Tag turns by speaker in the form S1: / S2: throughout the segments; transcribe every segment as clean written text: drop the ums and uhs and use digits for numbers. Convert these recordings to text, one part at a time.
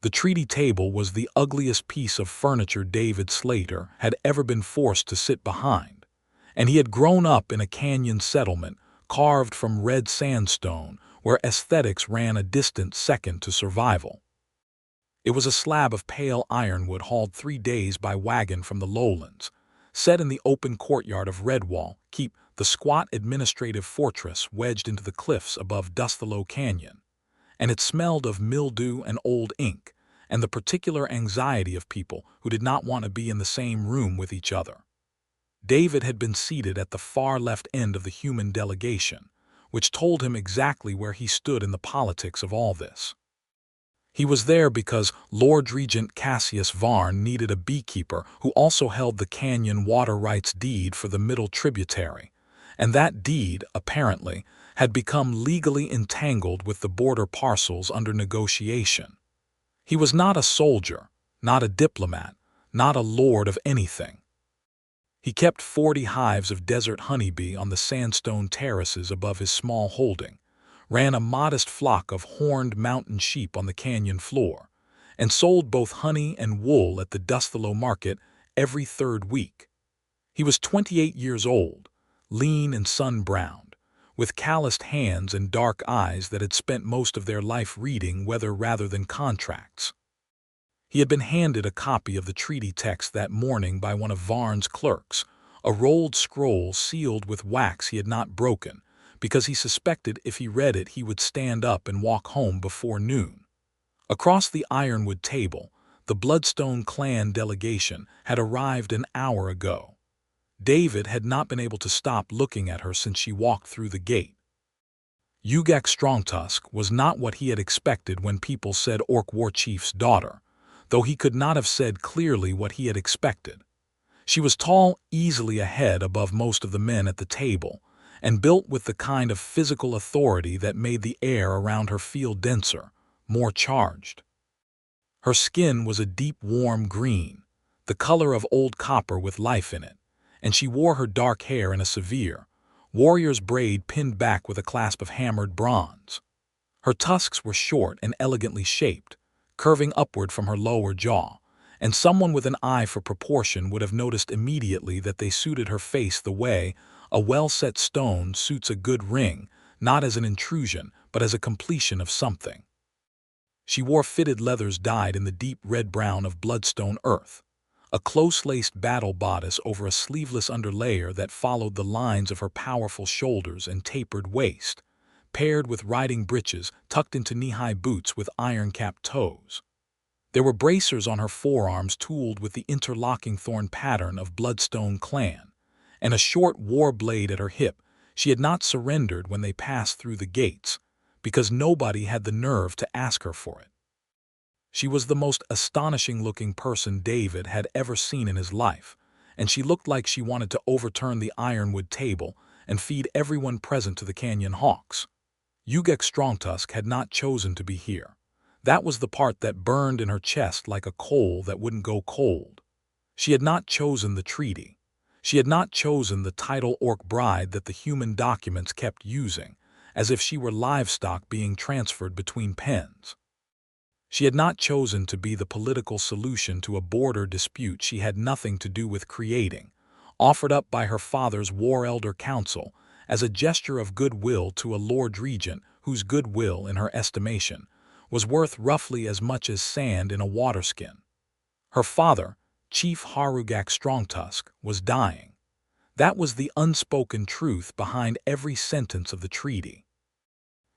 S1: The treaty table was the ugliest piece of furniture David Slater had ever been forced to sit behind, and he had grown up in a canyon settlement carved from red sandstone where aesthetics ran a distant second to survival. It was a slab of pale ironwood hauled 3 days by wagon from the lowlands, set in the open courtyard of Redwall, keep the squat administrative fortress wedged into the cliffs above Dusthellow Canyon, and it smelled of mildew and old ink, and the particular anxiety of people who did not want to be in the same room with each other. David had been seated at the far left end of the human delegation, which told him exactly where he stood in the politics of all this. He was there because Lord Regent Cassius Varn needed a beekeeper who also held the canyon water rights deed for the middle tributary, and that deed, apparently, had become legally entangled with the border parcels under negotiation. He was not a soldier, not a diplomat, not a lord of anything. He kept 40 hives of desert honeybee on the sandstone terraces above his small holding, ran a modest flock of horned mountain sheep on the canyon floor, and sold both honey and wool at the Dusthellow market every 3rd week. He was 28 years old, lean and sun-browned, with calloused hands and dark eyes that had spent most of their life reading weather rather than contracts. He had been handed a copy of the treaty text that morning by one of Varn's clerks, a rolled scroll sealed with wax he had not broken, because he suspected if he read it he would stand up and walk home before noon. Across the ironwood table, the Bloodstone clan delegation had arrived an hour ago. David had not been able to stop looking at her since she walked through the gate. Ugak Strongtusk was not what he had expected when people said Orc War Chief's daughter, though he could not have said clearly what he had expected. She was tall, easily a head above most of the men at the table, and built with the kind of physical authority that made the air around her feel denser, more charged. Her skin was a deep warm green, the color of old copper with life in it, and she wore her dark hair in a severe, warrior's braid pinned back with a clasp of hammered bronze. Her tusks were short and elegantly shaped, curving upward from her lower jaw, and someone with an eye for proportion would have noticed immediately that they suited her face the way a well-set stone suits a good ring, not as an intrusion, but as a completion of something. She wore fitted leathers dyed in the deep red-brown of bloodstone earth, a close-laced battle bodice over a sleeveless underlayer that followed the lines of her powerful shoulders and tapered waist, paired with riding breeches tucked into knee-high boots with iron-capped toes. There were bracers on her forearms tooled with the interlocking thorn pattern of Bloodstone clan, and a short war blade at her hip. She had not surrendered when they passed through the gates, because nobody had the nerve to ask her for it. She was the most astonishing-looking person David had ever seen in his life, and she looked like she wanted to overturn the ironwood table and feed everyone present to the canyon hawks. Ugak Strongtusk had not chosen to be here. That was the part that burned in her chest like a coal that wouldn't go cold. She had not chosen the treaty. She had not chosen the title Orc bride that the human documents kept using, as if she were livestock being transferred between pens. She had not chosen to be the political solution to a border dispute she had nothing to do with creating, offered up by her father's war elder council as a gesture of goodwill to a Lord Regent whose goodwill, in her estimation, was worth roughly as much as sand in a waterskin. Her father, Chief Ugak Strongtusk, was dying. That was the unspoken truth behind every sentence of the treaty.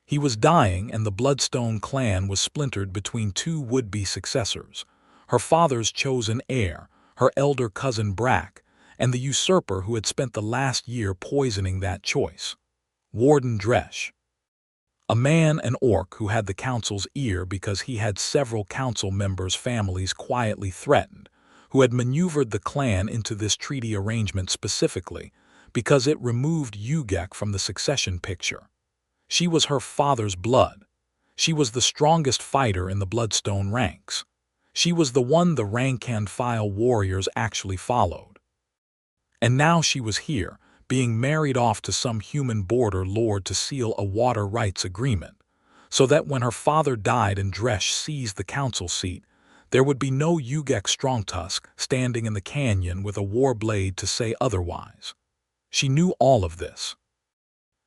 S1: He was dying, and the Bloodstone clan was splintered between 2 would-be successors, her father's chosen heir, her elder cousin Brack, and the usurper who had spent the last year poisoning that choice, Warden Dresh. A man, an orc, who had the council's ear because he had several council members' families quietly threatened, who had maneuvered the clan into this treaty arrangement specifically because it removed Ugak from the succession picture. She was her father's blood. She was the strongest fighter in the Bloodstone ranks. She was the one the rank-and-file warriors actually followed. And now she was here, being married off to some human border lord to seal a water rights agreement, so that when her father died and Dresh seized the council seat, there would be no Ugak Strongtusk standing in the canyon with a war blade to say otherwise. She knew all of this.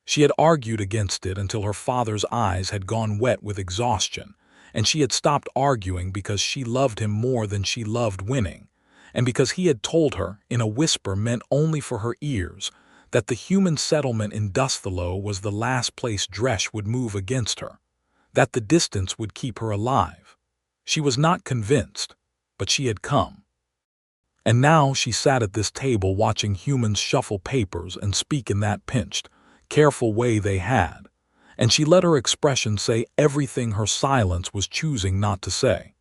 S1: She had argued against it until her father's eyes had gone wet with exhaustion, and she had stopped arguing because she loved him more than she loved winning, and because he had told her, in a whisper meant only for her ears, that the human settlement in Dusthallow was the last place Dresh would move against her, that the distance would keep her alive. She was not convinced, but she had come. And now she sat at this table watching humans shuffle papers and speak in that pinched, careful way they had, and she let her expression say everything her silence was choosing not to say.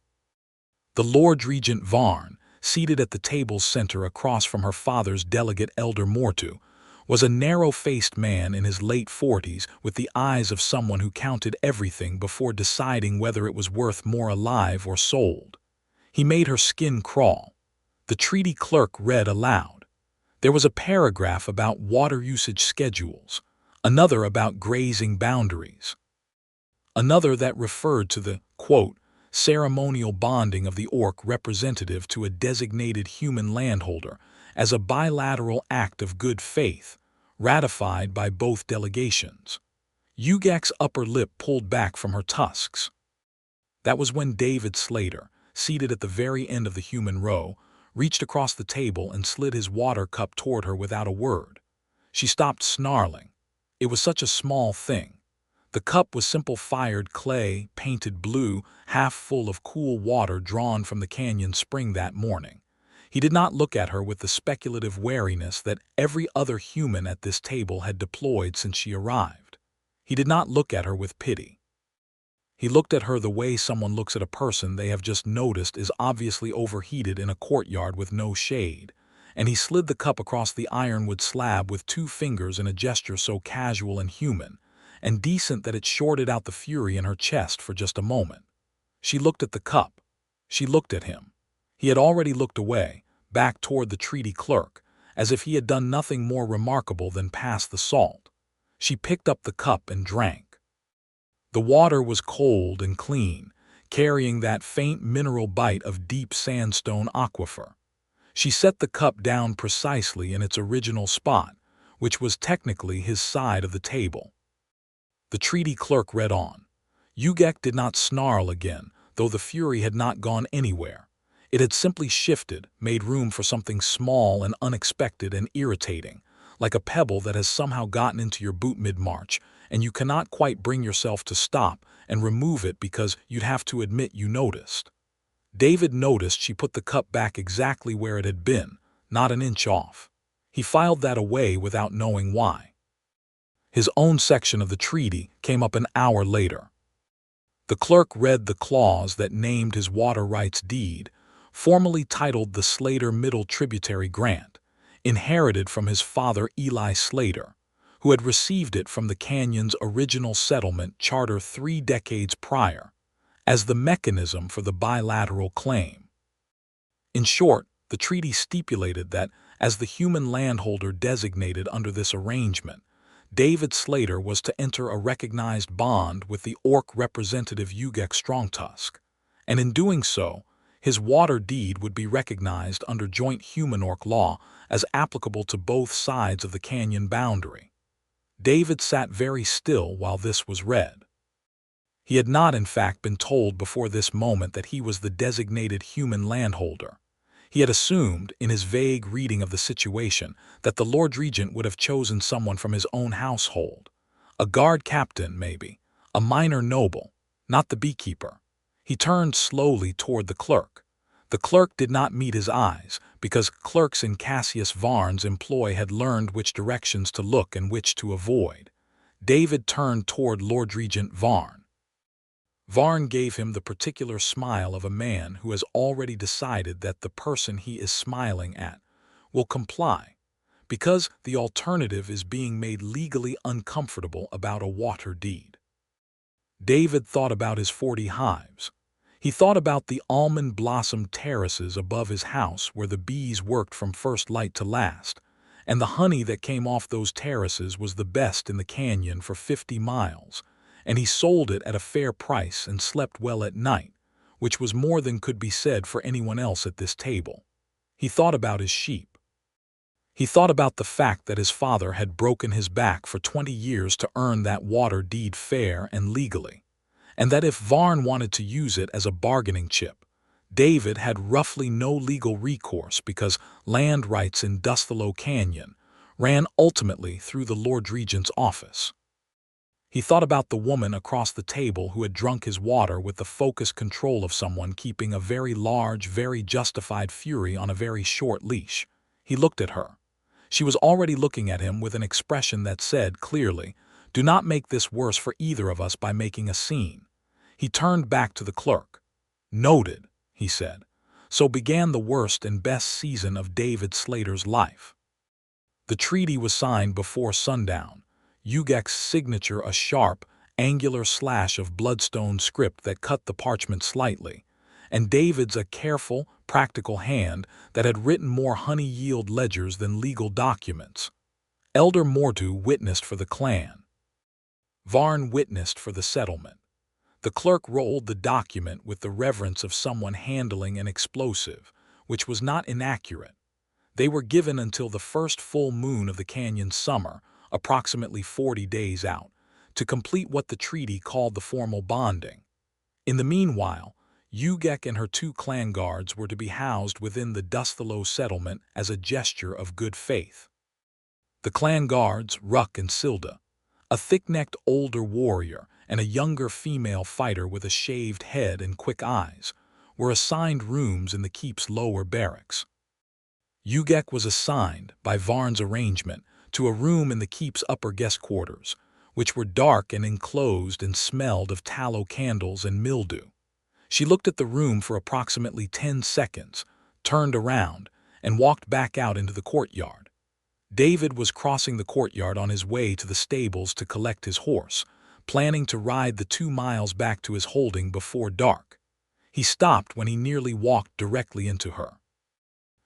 S1: The Lord Regent Varn, seated at the table's center across from her father's delegate Elder Mortu, was a narrow-faced man in his late 40s with the eyes of someone who counted everything before deciding whether it was worth more alive or sold. He made her skin crawl. The treaty clerk read aloud. There was a paragraph about water usage schedules, another about grazing boundaries, another that referred to the, quote, ceremonial bonding of the orc representative to a designated human landholder as a bilateral act of good faith, ratified by both delegations. Ugak's upper lip pulled back from her tusks. That was when David Slater, seated at the very end of the human row, reached across the table and slid his water cup toward her without a word. She stopped snarling. It was such a small thing. The cup was simple fired clay, painted blue, half full of cool water drawn from the canyon spring that morning. He did not look at her with the speculative wariness that every other human at this table had deployed since she arrived. He did not look at her with pity. He looked at her the way someone looks at a person they have just noticed is obviously overheated in a courtyard with no shade, and he slid the cup across the ironwood slab with 2 fingers in a gesture so casual and human, and decent that it shorted out the fury in her chest for just a moment. She looked at the cup. She looked at him. He had already looked away, back toward the treaty clerk, as if he had done nothing more remarkable than pass the salt. She picked up the cup and drank. The water was cold and clean, carrying that faint mineral bite of deep sandstone aquifer. She set the cup down precisely in its original spot, which was technically his side of the table. The treaty clerk read on. Ugak did not snarl again, though the fury had not gone anywhere. It had simply shifted, made room for something small and unexpected and irritating, like a pebble that has somehow gotten into your boot mid-march, and you cannot quite bring yourself to stop and remove it because you'd have to admit you noticed. David noticed she put the cup back exactly where it had been, not an inch off. He filed that away without knowing why. His own section of the treaty came up an hour later. The clerk read the clause that named his water rights deed, formally titled the Slater Middle Tributary Grant, inherited from his father Eli Slater, who had received it from the canyon's original settlement charter 3 decades prior, as the mechanism for the bilateral claim. In short, the treaty stipulated that, as the human landholder designated under this arrangement, David Slater was to enter a recognized bond with the orc representative Ugak Strongtusk, and in doing so, his water deed would be recognized under joint human-orc law as applicable to both sides of the canyon boundary. David sat very still while this was read. He had not, in fact, been told before this moment that he was the designated human landholder. He had assumed, in his vague reading of the situation, that the Lord Regent would have chosen someone from his own household. A guard captain, maybe. A minor noble. Not the beekeeper. He turned slowly toward the clerk. The clerk did not meet his eyes, because clerks in Cassius Varn's employ had learned which directions to look and which to avoid. David turned toward Lord Regent Varn. Varn gave him the particular smile of a man who has already decided that the person he is smiling at will comply, because the alternative is being made legally uncomfortable about a water deed. David thought about his 40 hives. He thought about the almond blossom terraces above his house where the bees worked from first light to last, and the honey that came off those terraces was the best in the canyon for 50 miles, and he sold it at a fair price and slept well at night, which was more than could be said for anyone else at this table. He thought about his sheep. He thought about the fact that his father had broken his back for 20 years to earn that water deed fair and legally, and that if Varn wanted to use it as a bargaining chip, David had roughly no legal recourse because land rights in Dusthallow Canyon ran ultimately through the Lord Regent's office. He thought about the woman across the table who had drunk his water with the focused control of someone keeping a very large, very justified fury on a very short leash. He looked at her. She was already looking at him with an expression that said clearly, "Do not make this worse for either of us by making a scene." He turned back to the clerk. "Noted," he said. So began the worst and best season of David Slater's life. The treaty was signed before sundown, Ugak's signature a sharp, angular slash of bloodstone script that cut the parchment slightly, and David's a careful, practical hand that had written more honey-yield ledgers than legal documents. Elder Mortu witnessed for the clan. Varn witnessed for the settlement. The clerk rolled the document with the reverence of someone handling an explosive, which was not inaccurate. They were given until the first full moon of the canyon's summer, approximately 40 days out, to complete what the treaty called the formal bonding. In the meanwhile, Ugak and her 2 clan guards were to be housed within the Dusthallow settlement as a gesture of good faith. The clan guards, Ruck and Silda, a thick-necked older warrior and a younger female fighter with a shaved head and quick eyes, were assigned rooms in the keep's lower barracks. Ugak was assigned, by Varn's arrangement, to a room in the keep's upper guest quarters, which were dark and enclosed and smelled of tallow candles and mildew. She looked at the room for approximately 10 seconds, turned around, and walked back out into the courtyard. David was crossing the courtyard on his way to the stables to collect his horse, planning to ride the 2 miles back to his holding before dark. He stopped when he nearly walked directly into her.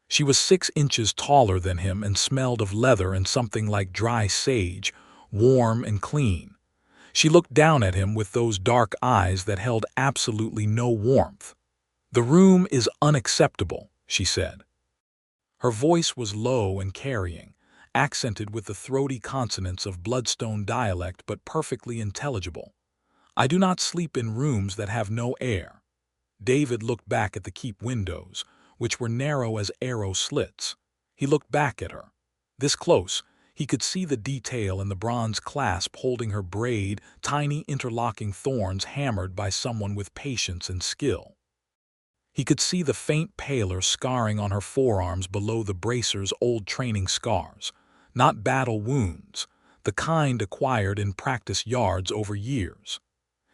S1: She was 6 inches taller than him and smelled of leather and something like dry sage, warm and clean. She looked down at him with those dark eyes that held absolutely no warmth. "The room is unacceptable," she said. Her voice was low and carrying, accented with the throaty consonants of Bloodstone dialect but perfectly intelligible. "I do not sleep in rooms that have no air." David looked back at the keep windows, which were narrow as arrow slits. He looked back at her. This close, he could see the detail in the bronze clasp holding her braid, tiny interlocking thorns hammered by someone with patience and skill. He could see the faint paler scarring on her forearms below the bracer's old training scars, not battle wounds, the kind acquired in practice yards over years.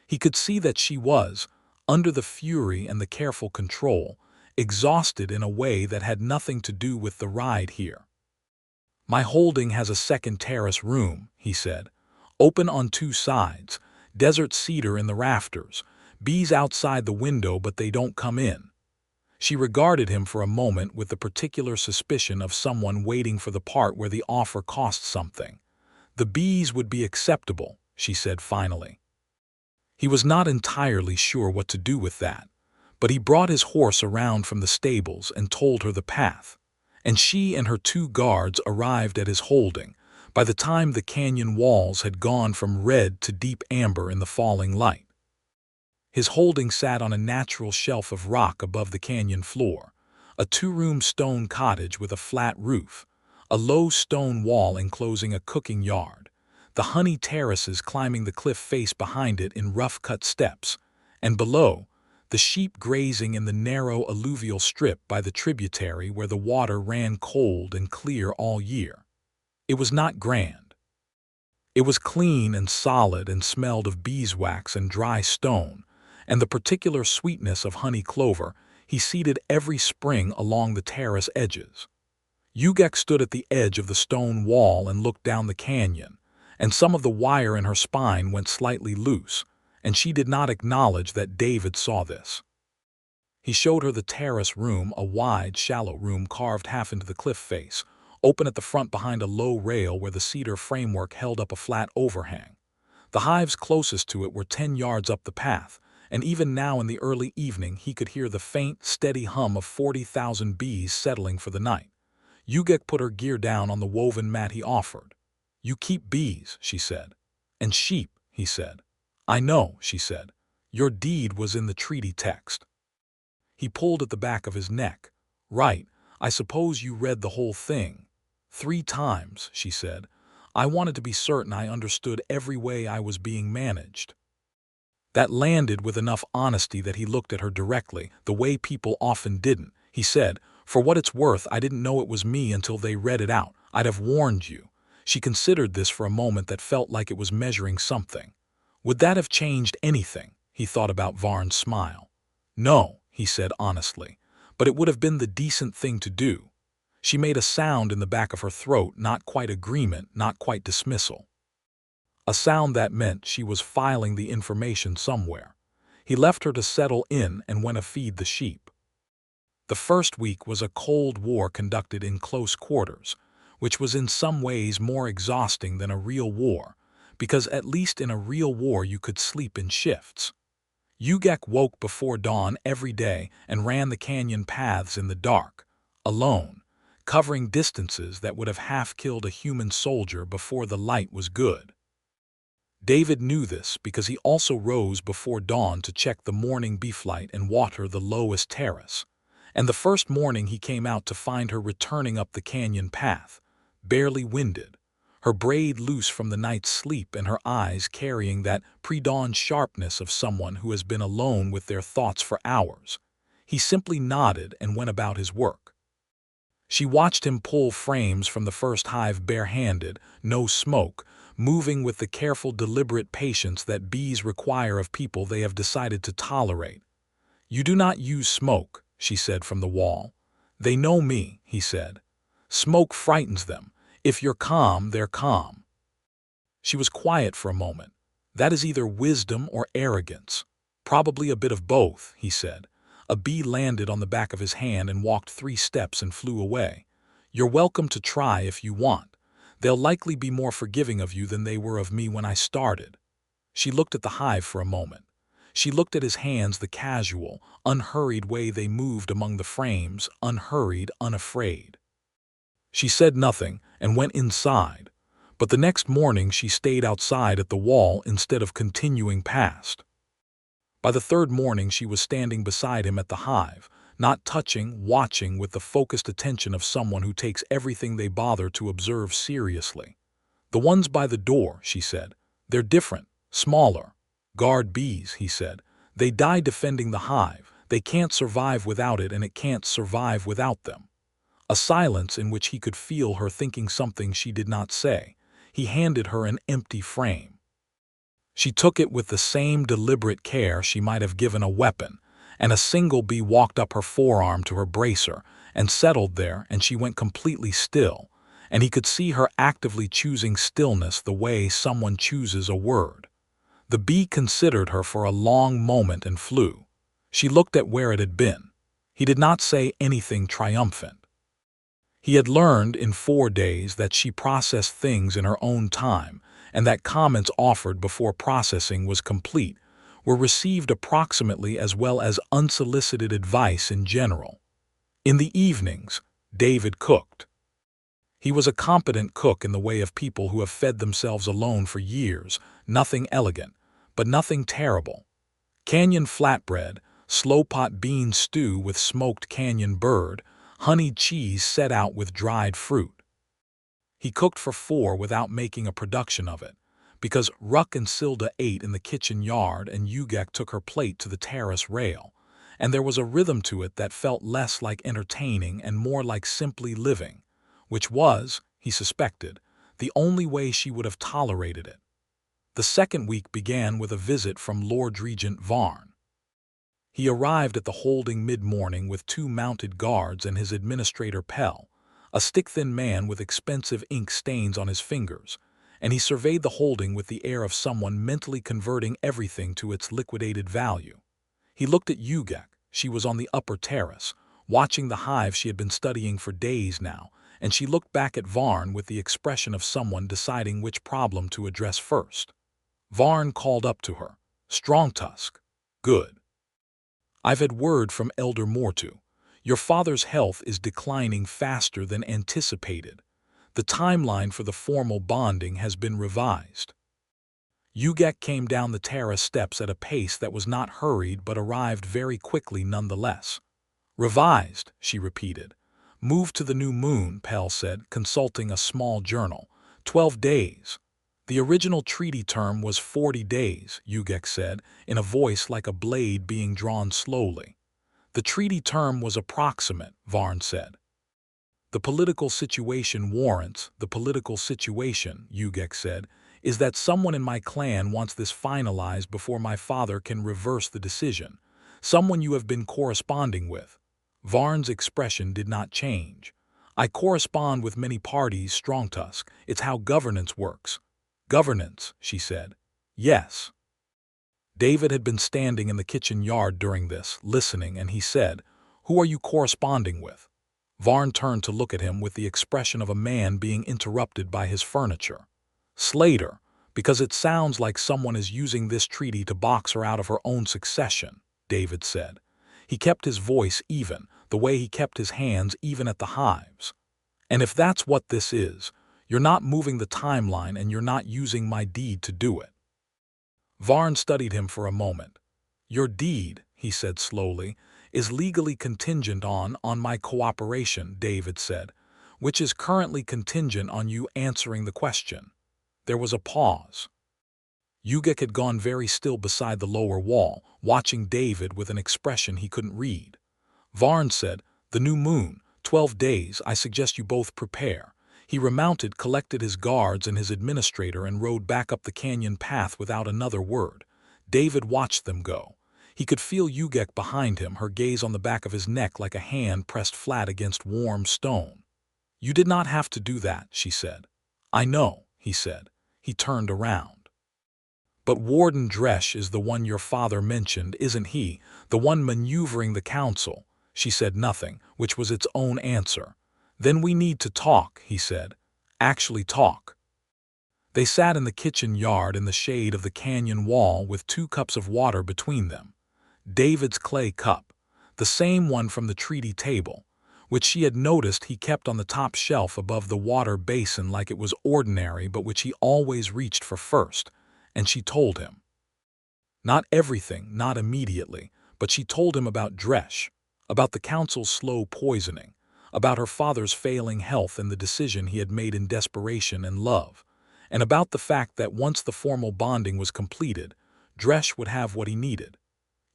S1: He could see that she was, under the fury and the careful control, exhausted in a way that had nothing to do with the ride here. "My holding has a second terrace room," he said, "open on 2 sides, desert cedar in the rafters, bees outside the window but they don't come in." She regarded him for a moment with the particular suspicion of someone waiting for the part where the offer cost something. "The bees would be acceptable," she said finally. He was not entirely sure what to do with that, but he brought his horse around from the stables and told her the path, and she and her 2 guards arrived at his holding by the time the canyon walls had gone from red to deep amber in the falling light. His holding sat on a natural shelf of rock above the canyon floor, a 2-room stone cottage with a flat roof, a low stone wall enclosing a cooking yard, the honey terraces climbing the cliff face behind it in rough-cut steps, and below, the sheep grazing in the narrow alluvial strip by the tributary where the water ran cold and clear all year. It was not grand. It was clean and solid and smelled of beeswax and dry stone, and the particular sweetness of honey clover he seeded every spring along the terrace edges. Ugak stood at the edge of the stone wall and looked down the canyon, and some of the wire in her spine went slightly loose, and she did not acknowledge that David saw this. He showed her the terrace room, a wide, shallow room carved half into the cliff face, open at the front behind a low rail where the cedar framework held up a flat overhang. The hives closest to it were 10 yards up the path, and even now in the early evening he could hear the faint, steady hum of 40,000 bees settling for the night. Ugak put her gear down on the woven mat he offered. "You keep bees," she said. "And sheep," he said. "I know," she said. "Your deed was in the treaty text." He pulled at the back of his neck. "Right, I suppose you read the whole thing." "3 times," she said. "I wanted to be certain I understood every way I was being managed." That landed with enough honesty that he looked at her directly, the way people often didn't. He said, "For what it's worth, I didn't know it was me until they read it out. I'd have warned you." She considered this for a moment that felt like it was measuring something. Would that have changed anything? He thought about Varn's smile. "No," he said honestly, "but it would have been the decent thing to do." She made a sound in the back of her throat, not quite agreement, not quite dismissal. A sound that meant she was filing the information somewhere. He left her to settle in and went to feed the sheep. The first week was a cold war conducted in close quarters, which was in some ways more exhausting than a real war, because at least in a real war you could sleep in shifts. Ugak woke before dawn every day and ran the canyon paths in the dark, alone, covering distances that would have half-killed a human soldier before the light was good. David knew this because he also rose before dawn to check the morning bee flight and water the lowest terrace. And the first morning he came out to find her returning up the canyon path, barely winded, her braid loose from the night's sleep and her eyes carrying that pre-dawn sharpness of someone who has been alone with their thoughts for hours. He simply nodded and went about his work. She watched him pull frames from the first hive bare-handed, no smoke, moving with the careful, deliberate patience that bees require of people they have decided to tolerate. "You do not use smoke," she said from the wall. "They know me," he said. "Smoke frightens them. If you're calm, they're calm." She was quiet for a moment. "That is either wisdom or arrogance." "Probably a bit of both," he said. A bee landed on the back of his hand and walked 3 steps and flew away. "You're welcome to try if you want. They'll likely be more forgiving of you than they were of me when I started." She looked at the hive for a moment. She looked at his hands, the casual, unhurried way they moved among the frames, unhurried, unafraid. She said nothing and went inside, but the next morning she stayed outside at the wall instead of continuing past. By the 3rd morning she was standing beside him at the hive, not touching, watching with the focused attention of someone who takes everything they bother to observe seriously. "The ones by the door," she said. "They're different, smaller. Guard bees," he said. "They die defending the hive. They can't survive without it and it can't survive without them." A silence in which he could feel her thinking something she did not say. He handed her an empty frame. She took it with the same deliberate care she might have given a weapon, and a single bee walked up her forearm to her bracer and settled there, and she went completely still, and he could see her actively choosing stillness the way someone chooses a word. The bee considered her for a long moment and flew. She looked at where it had been. He did not say anything triumphant. He had learned in 4 days that she processed things in her own time, and that comments offered before processing was complete were received approximately as well as unsolicited advice in general. In the evenings, David cooked. He was a competent cook in the way of people who have fed themselves alone for years, nothing elegant, but nothing terrible. Canyon flatbread, slow-pot bean stew with smoked canyon bird, honeyed cheese set out with dried fruit. He cooked for 4 without making a production of it, because Ruck and Silda ate in the kitchen yard and Ugak took her plate to the terrace rail, and there was a rhythm to it that felt less like entertaining and more like simply living, which was, he suspected, the only way she would have tolerated it. The 2nd week began with a visit from Lord Regent Varn. He arrived at the holding mid-morning with 2 mounted guards and his administrator Pell, a stick-thin man with expensive ink stains on his fingers, and he surveyed the holding with the air of someone mentally converting everything to its liquidated value. He looked at Ugak. She was on the upper terrace, watching the hive she had been studying for days now, and she looked back at Varn with the expression of someone deciding which problem to address first. Varn called up to her. Strongtusk. Good. I've had word from Elder Mortu. Your father's health is declining faster than anticipated. The timeline for the formal bonding has been revised. Ugak came down the terrace steps at a pace that was not hurried but arrived very quickly nonetheless. Revised, she repeated. Moved to the new moon, Pell said, consulting a small journal. 12 days. The original treaty term was 40 days, Ugak said, in a voice like a blade being drawn slowly. The treaty term was approximate, Varn said. The political situation warrants, the political situation, Ugak said, is that someone in my clan wants this finalized before my father can reverse the decision. Someone you have been corresponding with. Varn's expression did not change. I correspond with many parties, Strongtusk. It's how governance works. Governance, she said. Yes. David had been standing in the kitchen yard during this, listening, and he said, Who are you corresponding with? Varn turned to look at him with the expression of a man being interrupted by his furniture. Slater, because it sounds like someone is using this treaty to box her out of her own succession, David said. He kept his voice even, the way he kept his hands even at the hives. And if that's what this is, you're not moving the timeline and you're not using my deed to do it. Varn studied him for a moment. Your deed, he said slowly, is legally contingent on my cooperation, David said, which is currently contingent on you answering the question. There was a pause. Ugak had gone very still beside the lower wall, watching David with an expression he couldn't read. Varn said, The new moon, 12 days, I suggest you both prepare. He remounted, collected his guards and his administrator and rode back up the canyon path without another word. David watched them go. He could feel Ugak behind him, her gaze on the back of his neck like a hand pressed flat against warm stone. You did not have to do that, she said. I know, he said. He turned around. But Warden Dresch is the one your father mentioned, isn't he? The one maneuvering the council. She said nothing, which was its own answer. Then we need to talk, he said. Actually talk. They sat in the kitchen yard in the shade of the canyon wall with 2 cups of water between them. David's clay cup, the same one from the treaty table, which she had noticed he kept on the top shelf above the water basin like it was ordinary but which he always reached for first, and she told him. Not everything, not immediately, but she told him about Dresch, about the council's slow poisoning, about her father's failing health and the decision he had made in desperation and love, and about the fact that once the formal bonding was completed, Dresch would have what he needed.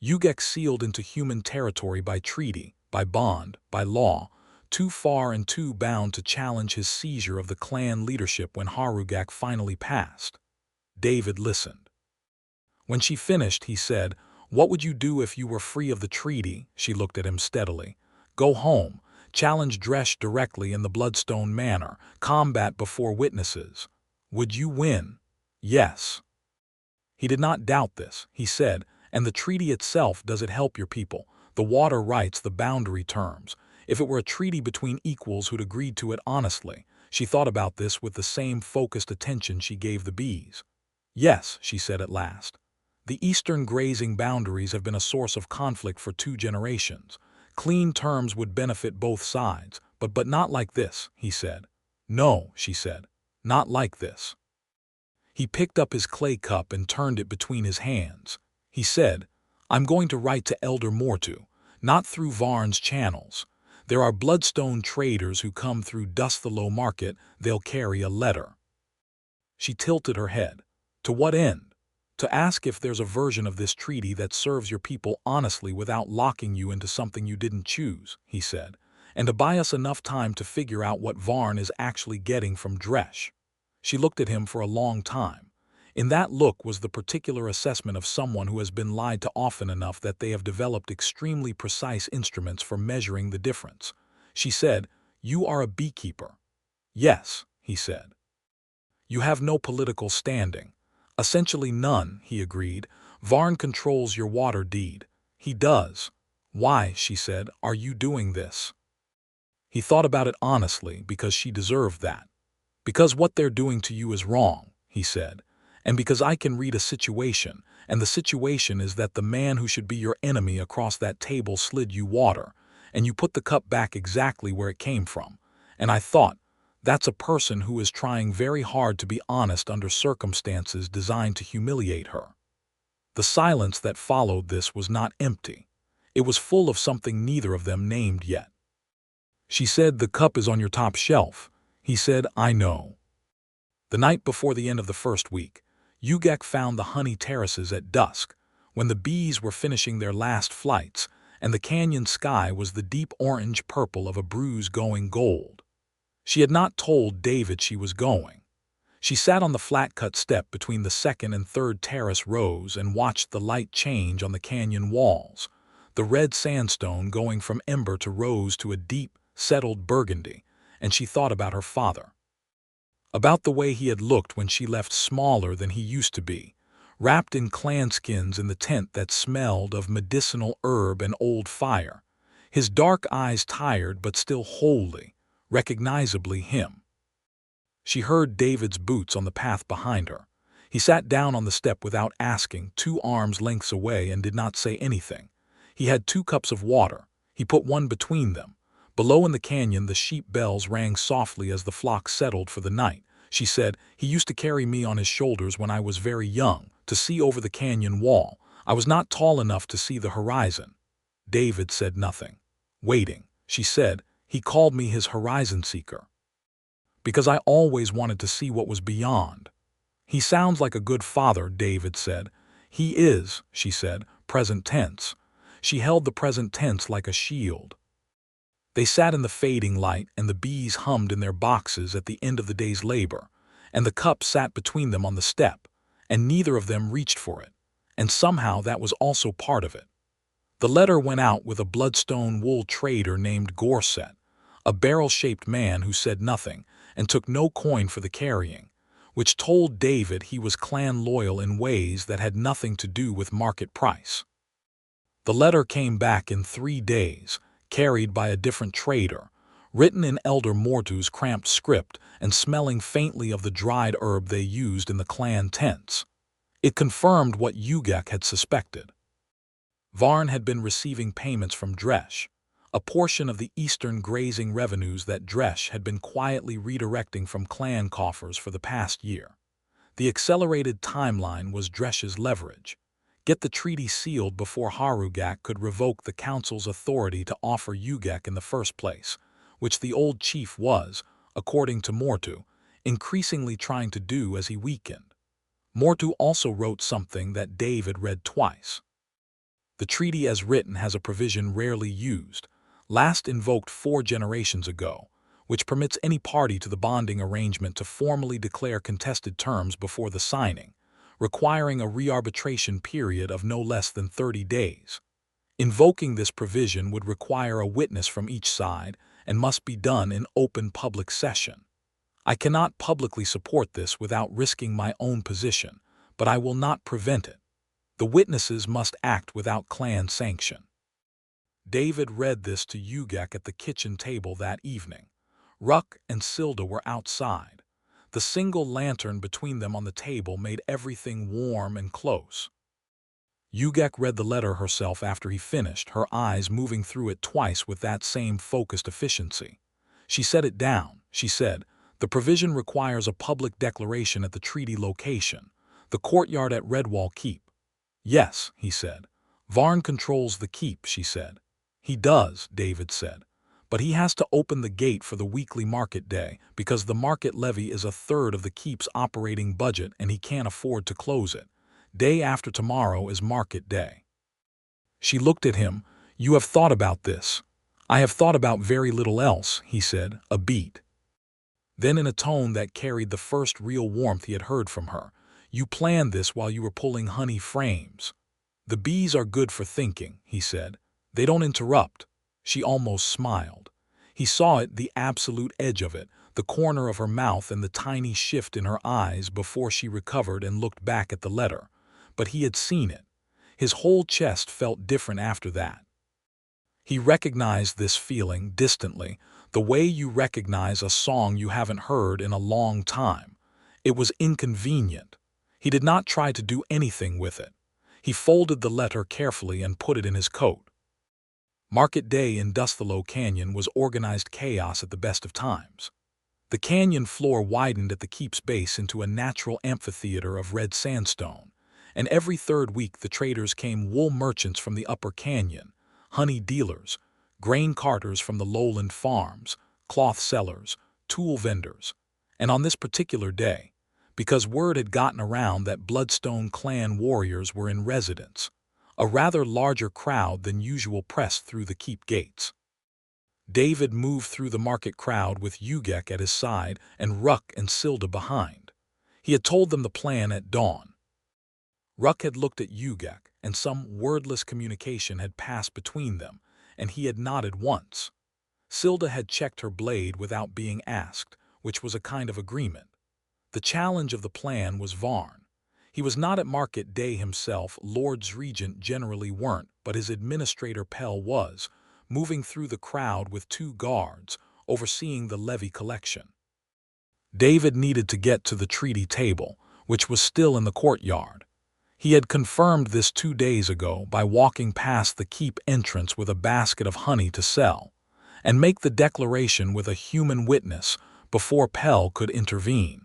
S1: Ugak sealed into human territory by treaty, by bond, by law, too far and too bound to challenge his seizure of the clan leadership when Harugak finally passed. David listened. When she finished, he said, What would you do if you were free of the treaty? She looked at him steadily. Go home, challenge Dresch directly in the Bloodstone manner, combat before witnesses. Would you win? Yes. He did not doubt this, he said, and the treaty itself, does it help your people? The water rights, the boundary terms. If it were a treaty between equals who'd agreed to it honestly. She thought about this with the same focused attention she gave the bees. Yes, she said at last. The eastern grazing boundaries have been a source of conflict for 2 generations. Clean terms would benefit both sides, but not like this, he said. No, she said, not like this. He picked up his clay cup and turned it between his hands. He said, I'm going to write to Elder Mortu, not through Varn's channels. There are Bloodstone traders who come through Dusthalo Market, they'll carry a letter. She tilted her head. To what end? To ask if there's a version of this treaty that serves your people honestly without locking you into something you didn't choose, he said, and to buy us enough time to figure out what Varn is actually getting from Dresch. She looked at him for a long time. In that look was the particular assessment of someone who has been lied to often enough that they have developed extremely precise instruments for measuring the difference. She said, You are a beekeeper. Yes, he said. You have no political standing. Essentially none, he agreed. Varn controls your water deed. He does. Why, she said, are you doing this? He thought about it honestly, because she deserved that. Because what they're doing to you is wrong, he said. And because I can read a situation, and the situation is that the man who should be your enemy across that table slid you water, and you put the cup back exactly where it came from. And I thought, that's a person who is trying very hard to be honest under circumstances designed to humiliate her. The silence that followed this was not empty. It was full of something neither of them named yet. She said, "The cup is on your top shelf." He said, "I know." The night before the end of the first week, Ugak found the honey terraces at dusk, when the bees were finishing their last flights, and the canyon sky was the deep orange-purple of a bruise going gold. She had not told David she was going. She sat on the flat-cut step between the second and third terrace rows and watched the light change on the canyon walls, the red sandstone going from ember to rose to a deep, settled burgundy, and she thought about her father. About the way he had looked when she left, smaller than he used to be, wrapped in clan skins in the tent that smelled of medicinal herb and old fire, his dark eyes tired but still wholly, recognizably him. She heard David's boots on the path behind her. He sat down on the step without asking, 2 arms lengths away, and did not say anything. He had 2 cups of water. He put one between them. Below in the canyon, the sheep bells rang softly as the flock settled for the night. She said, "He used to carry me on his shoulders when I was very young, to see over the canyon wall. I was not tall enough to see the horizon." David said nothing. "Waiting," she said, "he called me his horizon seeker. Because I always wanted to see what was beyond." "He sounds like a good father," David said. "He is," she said, present tense. She held the present tense like a shield. They sat in the fading light, and the bees hummed in their boxes at the end of the day's labor, and the cup sat between them on the step, and neither of them reached for it, and somehow that was also part of it. The letter went out with a bloodstone wool trader named Gorset, a barrel-shaped man who said nothing and took no coin for the carrying, which told David he was clan loyal in ways that had nothing to do with market price. The letter came back in 3 days, carried by a different trader, written in Elder Mortu's cramped script and smelling faintly of the dried herb they used in the clan tents. It confirmed what Ugak had suspected. Varn had been receiving payments from Dresh, a portion of the eastern grazing revenues that Dresh had been quietly redirecting from clan coffers for the past year. The accelerated timeline was Dresh's leverage. Get the treaty sealed before Harugak could revoke the council's authority to offer Ugak in the first place, which the old chief was, according to Mortu, increasingly trying to do as he weakened. Mortu also wrote something that David read twice. The treaty as written has a provision rarely used, last invoked 4 generations ago, which permits any party to the bonding arrangement to formally declare contested terms before the signing, requiring a re-arbitration period of no less than 30 days. Invoking this provision would require a witness from each side and must be done in open public session. I cannot publicly support this without risking my own position, but I will not prevent it. The witnesses must act without clan sanction. David read this to Ugak at the kitchen table that evening. Ruck and Silda were outside. The single lantern between them on the table made everything warm and close. Ugak read the letter herself after he finished, her eyes moving through it twice with that same focused efficiency. She set it down. She said, "The provision requires a public declaration at the treaty location, the courtyard at Redwall Keep." "Yes," he said. "Varn controls the keep," she said. "He does," David said. "But he has to open the gate for the weekly market day because the market levy is 1/3 of the keep's operating budget and he can't afford to close it. Day after tomorrow is market day." She looked at him. "You have thought about this." "I have thought about very little else," he said, a beat. Then in a tone that carried the first real warmth he had heard from her, "You planned this while you were pulling honey frames." "The bees are good for thinking," he said. "They don't interrupt." She almost smiled. He saw it, the absolute edge of it, the corner of her mouth and the tiny shift in her eyes before she recovered and looked back at the letter. But he had seen it. His whole chest felt different after that. He recognized this feeling distantly, the way you recognize a song you haven't heard in a long time. It was inconvenient. He did not try to do anything with it. He folded the letter carefully and put it in his coat. Market day in Dustalo Canyon was organized chaos at the best of times. The canyon floor widened at the keep's base into a natural amphitheater of red sandstone, and every third week the traders came: wool merchants from the upper canyon, honey dealers, grain carters from the lowland farms, cloth sellers, tool vendors. And on this particular day, because word had gotten around that Bloodstone clan warriors were in residence, a rather larger crowd than usual pressed through the keep gates. David moved through the market crowd with Ugak at his side and Ruck and Silda behind. He had told them the plan at dawn. Ruck had looked at Ugak, and some wordless communication had passed between them, and he had nodded once. Silda had checked her blade without being asked, which was a kind of agreement. The challenge of the plan was Varn. He was not at market day himself, Lord's Regent generally weren't, but his administrator Pell was, moving through the crowd with 2 guards, overseeing the levy collection. David needed to get to the treaty table, which was still in the courtyard. He had confirmed this 2 days ago by walking past the keep entrance with a basket of honey to sell, and make the declaration with a human witness before Pell could intervene.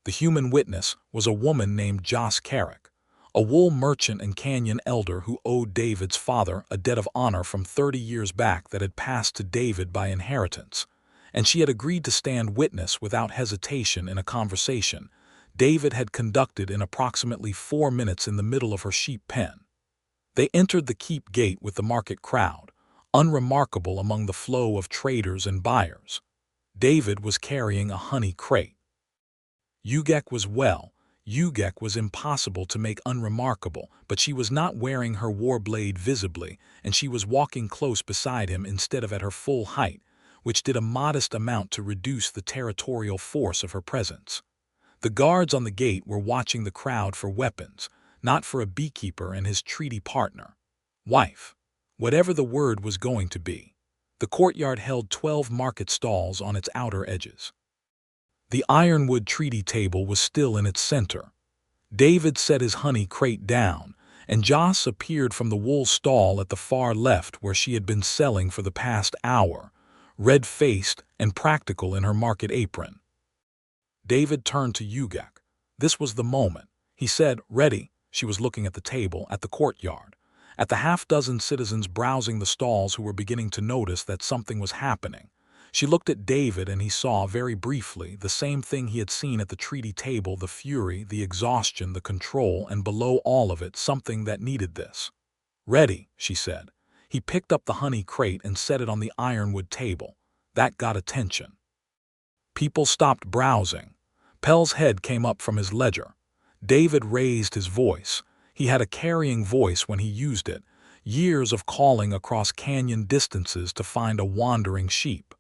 S1: The human witness was a woman named Joss Carrick, a wool merchant and canyon elder who owed David's father a debt of honor from 30 years back that had passed to David by inheritance, and she had agreed to stand witness without hesitation in a conversation David had conducted in approximately 4 minutes in the middle of her sheep pen. They entered the keep gate with the market crowd, unremarkable among the flow of traders and buyers. David was carrying a honey crate. Ugak was impossible to make unremarkable, but she was not wearing her war blade visibly, and she was walking close beside him instead of at her full height, which did a modest amount to reduce the territorial force of her presence. The guards on the gate were watching the crowd for weapons, not for a beekeeper and his treaty partner. Wife. Whatever the word was going to be. The courtyard held 12 market stalls on its outer edges. The ironwood treaty table was still in its center. David set his honey crate down, and Joss appeared from the wool stall at the far left where she had been selling for the past hour, red-faced and practical in her market apron. David turned to Ugak. This was the moment. He said, "Ready." She was looking at the table, at the courtyard, at the half-dozen citizens browsing the stalls who were beginning to notice that something was happening. She looked at David and he saw, very briefly, the same thing he had seen at the treaty table: the fury, the exhaustion, the control, and below all of it, something that needed this. "Ready," she said. He picked up the honey crate and set it on the ironwood table. That got attention. People stopped browsing. Pell's head came up from his ledger. David raised his voice. He had a carrying voice when he used it, years of calling across canyon distances to find a wandering sheep.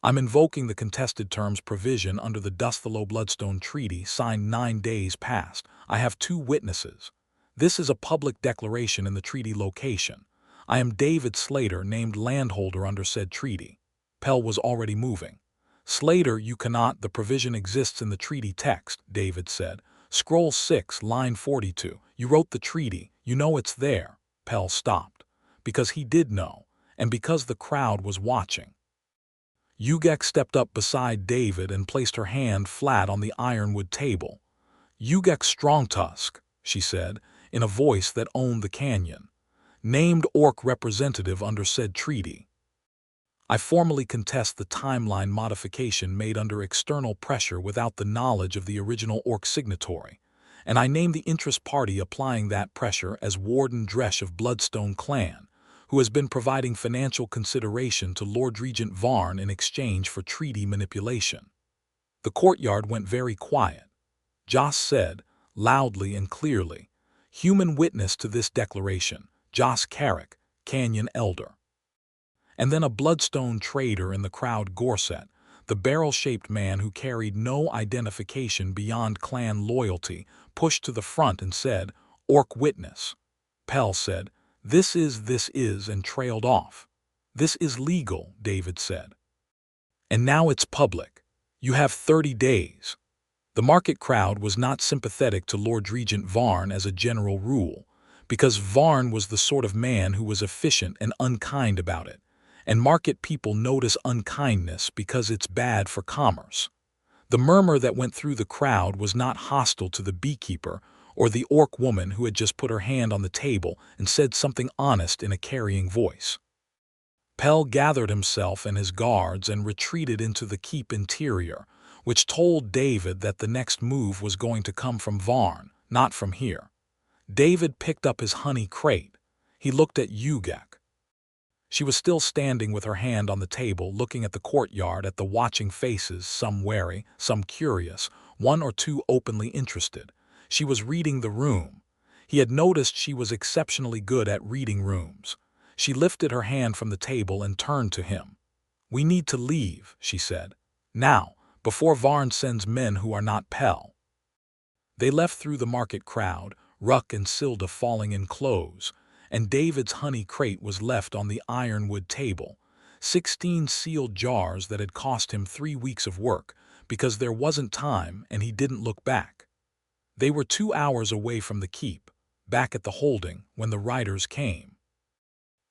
S1: "I'm invoking the contested terms provision under the Dustalo Bloodstone Treaty signed 9 days past. I have 2 witnesses. This is a public declaration in the treaty location. I am David Slater, named landholder under said treaty." Pell was already moving. "Slater, you cannot. The provision exists in the treaty text," David said. "Scroll 6, line 42. You wrote the treaty. You know it's there." Pell stopped. Because he did know, and because the crowd was watching. Ugak stepped up beside David and placed her hand flat on the ironwood table. "Ugak Strongtusk," she said, in a voice that owned the canyon. "Named Orc representative under said treaty. I formally contest the timeline modification made under external pressure without the knowledge of the original Orc signatory, and I name the interest party applying that pressure as Warden Dresh of Bloodstone Clan, who has been providing financial consideration to Lord Regent Varn in exchange for treaty manipulation." The courtyard went very quiet. Joss said, loudly and clearly, "Human witness to this declaration, Joss Carrick, Canyon Elder." And then a Bloodstone trader in the crowd, Gorset, the barrel-shaped man who carried no identification beyond clan loyalty, pushed to the front and said, "Orc witness." Pell said, This is, and trailed off. "This is legal," David said. "And now it's public. You have 30 days. The market crowd was not sympathetic to Lord Regent Varn as a general rule, because Varn was the sort of man who was efficient and unkind about it, and market people notice unkindness because it's bad for commerce. The murmur that went through the crowd was not hostile to the beekeeper or the orc woman who had just put her hand on the table and said something honest in a carrying voice. Pell gathered himself and his guards and retreated into the keep interior, which told David that the next move was going to come from Varn, not from here. David picked up his honey crate. He looked at Ugak. She was still standing with her hand on the table, looking at the courtyard, at the watching faces, some wary, some curious, one or two openly interested. She was reading the room. He had noticed she was exceptionally good at reading rooms. She lifted her hand from the table and turned to him. "We need to leave," she said. "Now, before Varn sends men who are not Pell." They left through the market crowd, Ruck and Silda falling in close, and David's honey crate was left on the ironwood table, 16 sealed jars that had cost him 3 weeks of work, because there wasn't time and he didn't look back. They were 2 hours away from the keep, back at the holding, when the riders came.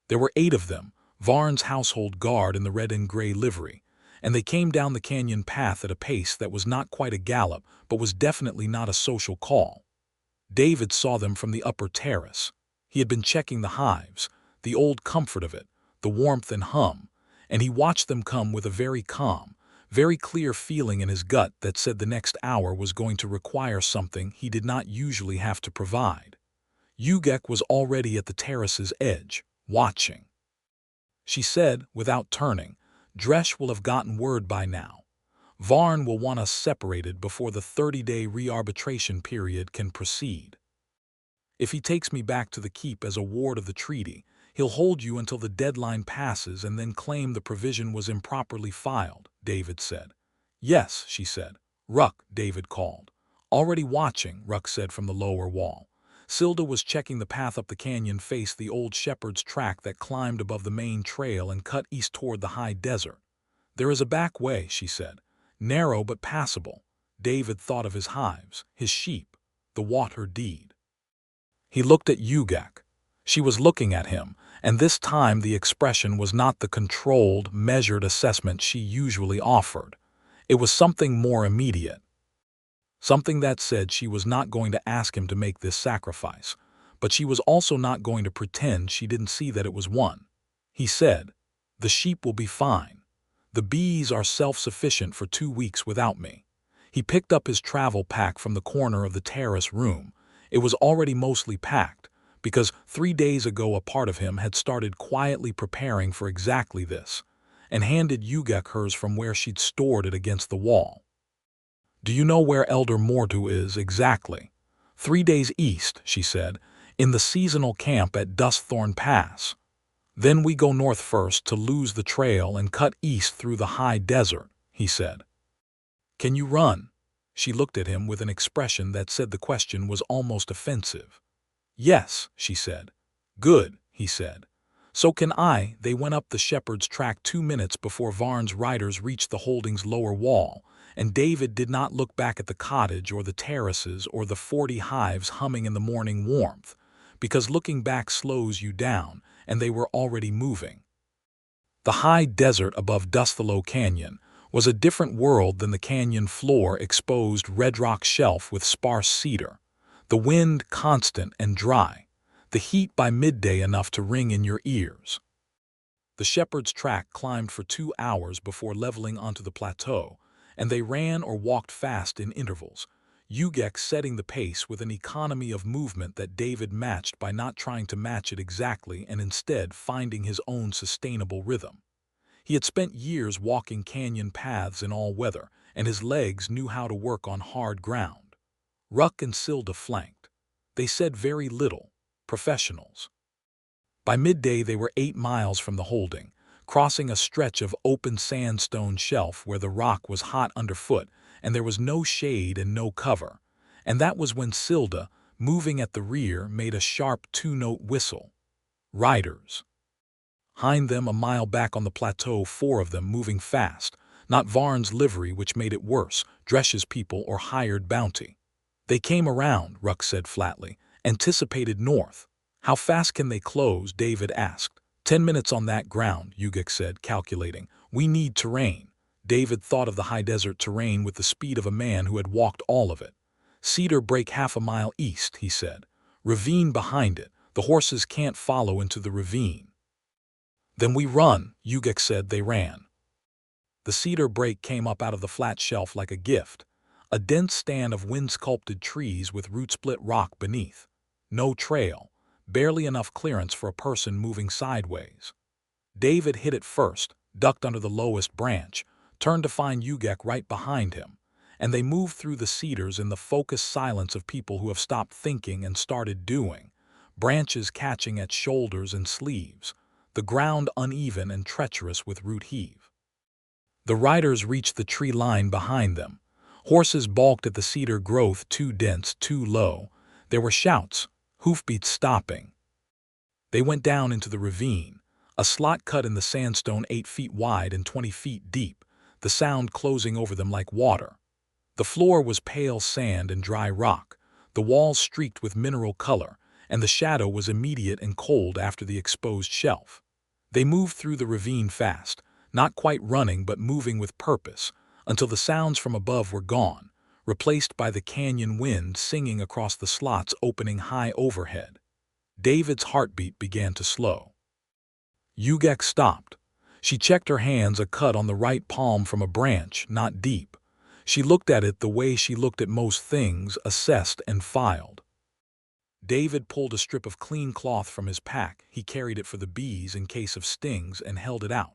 S1: There were 8 of them, Varn's household guard in the red and gray livery, and they came down the canyon path at a pace that was not quite a gallop, but was definitely not a social call. David saw them from the upper terrace. He had been checking the hives, the old comfort of it, the warmth and hum, and he watched them come with a very calm, very clear feeling in his gut that said the next hour was going to require something he did not usually have to provide. Ugak was already at the terrace's edge, watching. She said, without turning, "Dresh will have gotten word by now. Varn will want us separated before the 30-day re-arbitration period can proceed. If he takes me back to the keep as a ward of the treaty, he'll hold you until the deadline passes and then claim the provision was improperly filed," David said. "Yes," she said. "Ruck," David called. "Already watching," Ruck said from the lower wall. Silda was checking the path up the canyon faced the old shepherd's track that climbed above the main trail and cut east toward the high desert. "There is a back way," she said. "Narrow but passable." David thought of his hives, his sheep, the water deed. He looked at Ugak. She was looking at him, and this time the expression was not the controlled, measured assessment she usually offered. It was something more immediate. Something that said she was not going to ask him to make this sacrifice, but she was also not going to pretend she didn't see that it was one. He said, "The sheep will be fine. The bees are self-sufficient for 2 weeks without me." He picked up his travel pack from the corner of the terrace room. It was already mostly packed, because 3 days ago a part of him had started quietly preparing for exactly this, and handed Ugak hers from where she'd stored it against the wall. "Do you know where Elder Mortu is exactly?" 3 days east," she said, "in the seasonal camp at Dustthorn Pass. Then we go north first to lose the trail and cut east through the high desert," he said. "Can you run?" She looked at him with an expression that said the question was almost offensive. "Yes," she said. "Good," he said. "So can I." They went up the shepherd's track 2 minutes before Varn's riders reached the holding's lower wall, and David did not look back at the cottage or the terraces or the 40 hives humming in the morning warmth, because looking back slows you down, and they were already moving. The high desert above Dustthlow Canyon was a different world than the canyon floor exposed red rock shelf with sparse cedar, the wind constant and dry, the heat by midday enough to ring in your ears. The shepherd's track climbed for 2 hours before leveling onto the plateau, and they ran or walked fast in intervals, Ugak setting the pace with an economy of movement that David matched by not trying to match it exactly and instead finding his own sustainable rhythm. He had spent years walking canyon paths in all weather, and his legs knew how to work on hard ground. Ruck and Silda flanked. They said very little, professionals. By midday they were 8 miles from the holding, crossing a stretch of open sandstone shelf where the rock was hot underfoot and there was no shade and no cover, and that was when Silda, moving at the rear, made a sharp 2-note whistle. Riders. Behind them, a mile back on the plateau, 4 of them moving fast, not Varn's livery, which made it worse, Dresch's people or hired bounty. They came around, Ruck said flatly, anticipated north. How fast can they close? David asked. 10 minutes on that ground, Ugak said, calculating. We need terrain. David thought of the high desert terrain with the speed of a man who had walked all of it. Cedar break half a mile east, he said. Ravine behind it. The horses can't follow into the ravine. Then we run, Ugak said. They ran. The cedar break came up out of the flat shelf like a gift, a dense stand of wind-sculpted trees with root-split rock beneath. No trail, barely enough clearance for a person moving sideways. David hit it first, ducked under the lowest branch, turned to find Ugak right behind him, and they moved through the cedars in the focused silence of people who have stopped thinking and started doing, branches catching at shoulders and sleeves, the ground uneven and treacherous with root heave. The riders reached the tree line behind them. Horses balked at the cedar growth, too dense, too low. There were shouts, hoofbeats stopping. They went down into the ravine, a slot cut in the sandstone 8 feet wide and 20 feet deep, the sound closing over them like water. The floor was pale sand and dry rock, the walls streaked with mineral color, and the shadow was immediate and cold after the exposed shelf. They moved through the ravine fast, not quite running but moving with purpose, until the sounds from above were gone, replaced by the canyon wind singing across the slots opening high overhead. David's heartbeat began to slow. Ugak stopped. She checked her hands, a cut on the right palm from a branch, not deep. She looked at it the way she looked at most things, assessed and filed. David pulled a strip of clean cloth from his pack. He carried it for the bees in case of stings and held it out.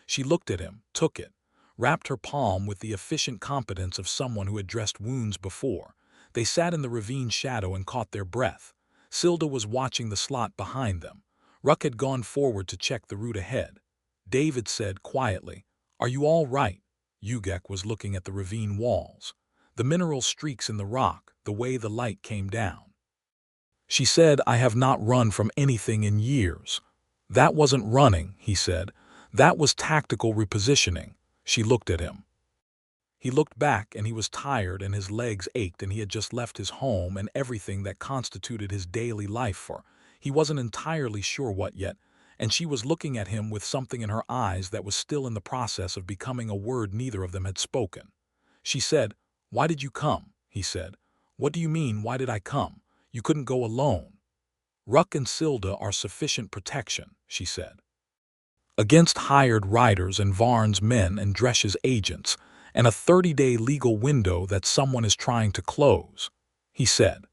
S1: She looked at him, took it, wrapped her palm with the efficient competence of someone who had dressed wounds before. They sat in the ravine shadow and caught their breath. Silda was watching the slot behind them. Ruck had gone forward to check the route ahead. David said quietly, "Are you all right?" Ugak was looking at the ravine walls, the mineral streaks in the rock, the way the light came down. She said, "I have not run from anything in years." "That wasn't running," he said. "That was tactical repositioning." She looked at him. He looked back, and he was tired and his legs ached, and he had just left his home and everything that constituted his daily life for he wasn't entirely sure what yet, and she was looking at him with something in her eyes that was still in the process of becoming a word neither of them had spoken. She said, "Why did you come?" he said. "What do you mean, why did I come? You couldn't go alone." "Ruck and Silda are sufficient protection," she said. "Against hired riders and Varn's men and Dresch's agents, and a 30-day legal window that someone is trying to close," he said.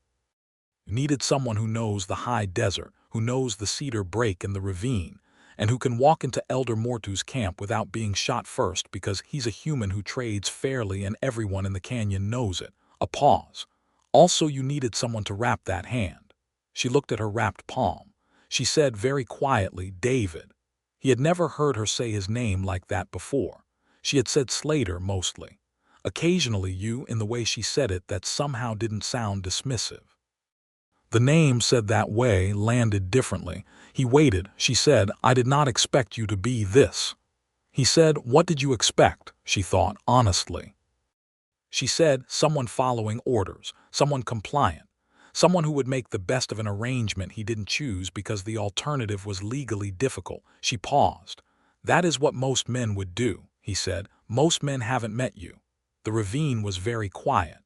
S1: "Needed someone who knows the high desert, who knows the cedar break and the ravine, and who can walk into Elder Mortu's camp without being shot first because he's a human who trades fairly and everyone in the canyon knows it." A pause. "Also, you needed someone to wrap that hand." She looked at her wrapped palm. She said very quietly, "David." He had never heard her say his name like that before. She had said Slater mostly. Occasionally you, in the way she said it, that somehow didn't sound dismissive. The name said that way landed differently. He waited. She said, "I did not expect you to be this." He said, "What did you expect?" She thought, honestly. She said, "Someone following orders, someone compliant, someone who would make the best of an arrangement he didn't choose because the alternative was legally difficult." She paused. "That is what most men would do," he said. "Most men haven't met you." The ravine was very quiet.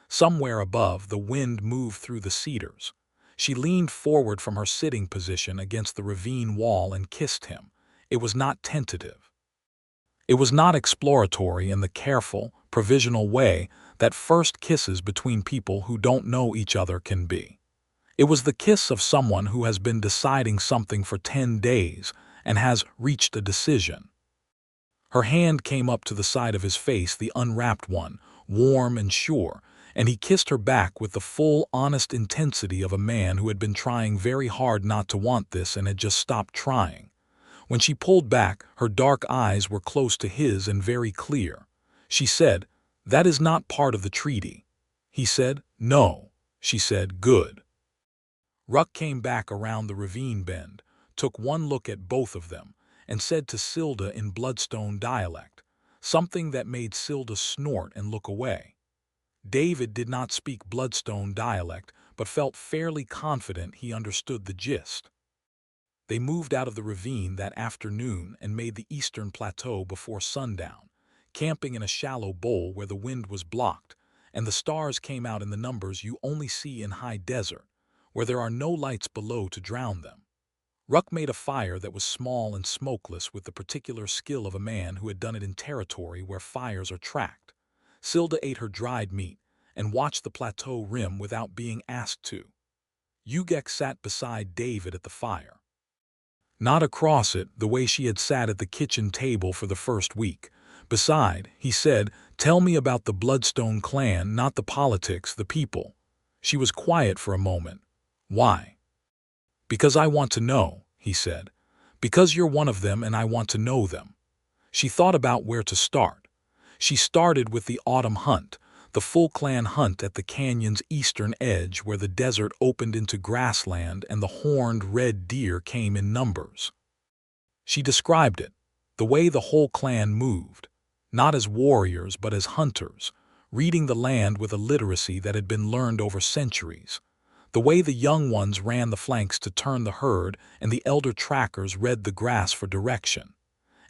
S1: Somewhere above, the wind moved through the cedars. She leaned forward from her sitting position against the ravine wall and kissed him. It was not tentative. It was not exploratory in the careful, provisional way that first kisses between people who don't know each other can be. It was the kiss of someone who has been deciding something for 10 days and has reached a decision. Her hand came up to the side of his face, the unwrapped one, warm and sure, and he kissed her back with the full, honest intensity of a man who had been trying very hard not to want this and had just stopped trying. When she pulled back, her dark eyes were close to his and very clear. She said, "That is not part of the treaty." He said, "No." She said, "Good." Ruck came back around the ravine bend, took one look at both of them, and said to Silda in Bloodstone dialect, something that made Silda snort and look away. David did not speak Bloodstone dialect, but felt fairly confident he understood the gist. They moved out of the ravine that afternoon and made the eastern plateau before sundown, camping in a shallow bowl where the wind was blocked, and the stars came out in the numbers you only see in high desert, where there are no lights below to drown them. Ruck made a fire that was small and smokeless with the particular skill of a man who had done it in territory where fires are tracked. Silda ate her dried meat and watched the plateau rim without being asked to. Ugak sat beside David at the fire. Not across it, the way she had sat at the kitchen table for the first week. Beside, he said, "Tell me about the Bloodstone clan, not the politics, the people." She was quiet for a moment. "Why?" "Because I want to know," he said. "Because you're one of them and I want to know them." She thought about where to start. She started with the autumn hunt, the full clan hunt at the canyon's eastern edge where the desert opened into grassland and the horned red deer came in numbers. She described it, the way the whole clan moved, not as warriors but as hunters, reading the land with a literacy that had been learned over centuries. The way the young ones ran the flanks to turn the herd and the elder trackers read the grass for direction.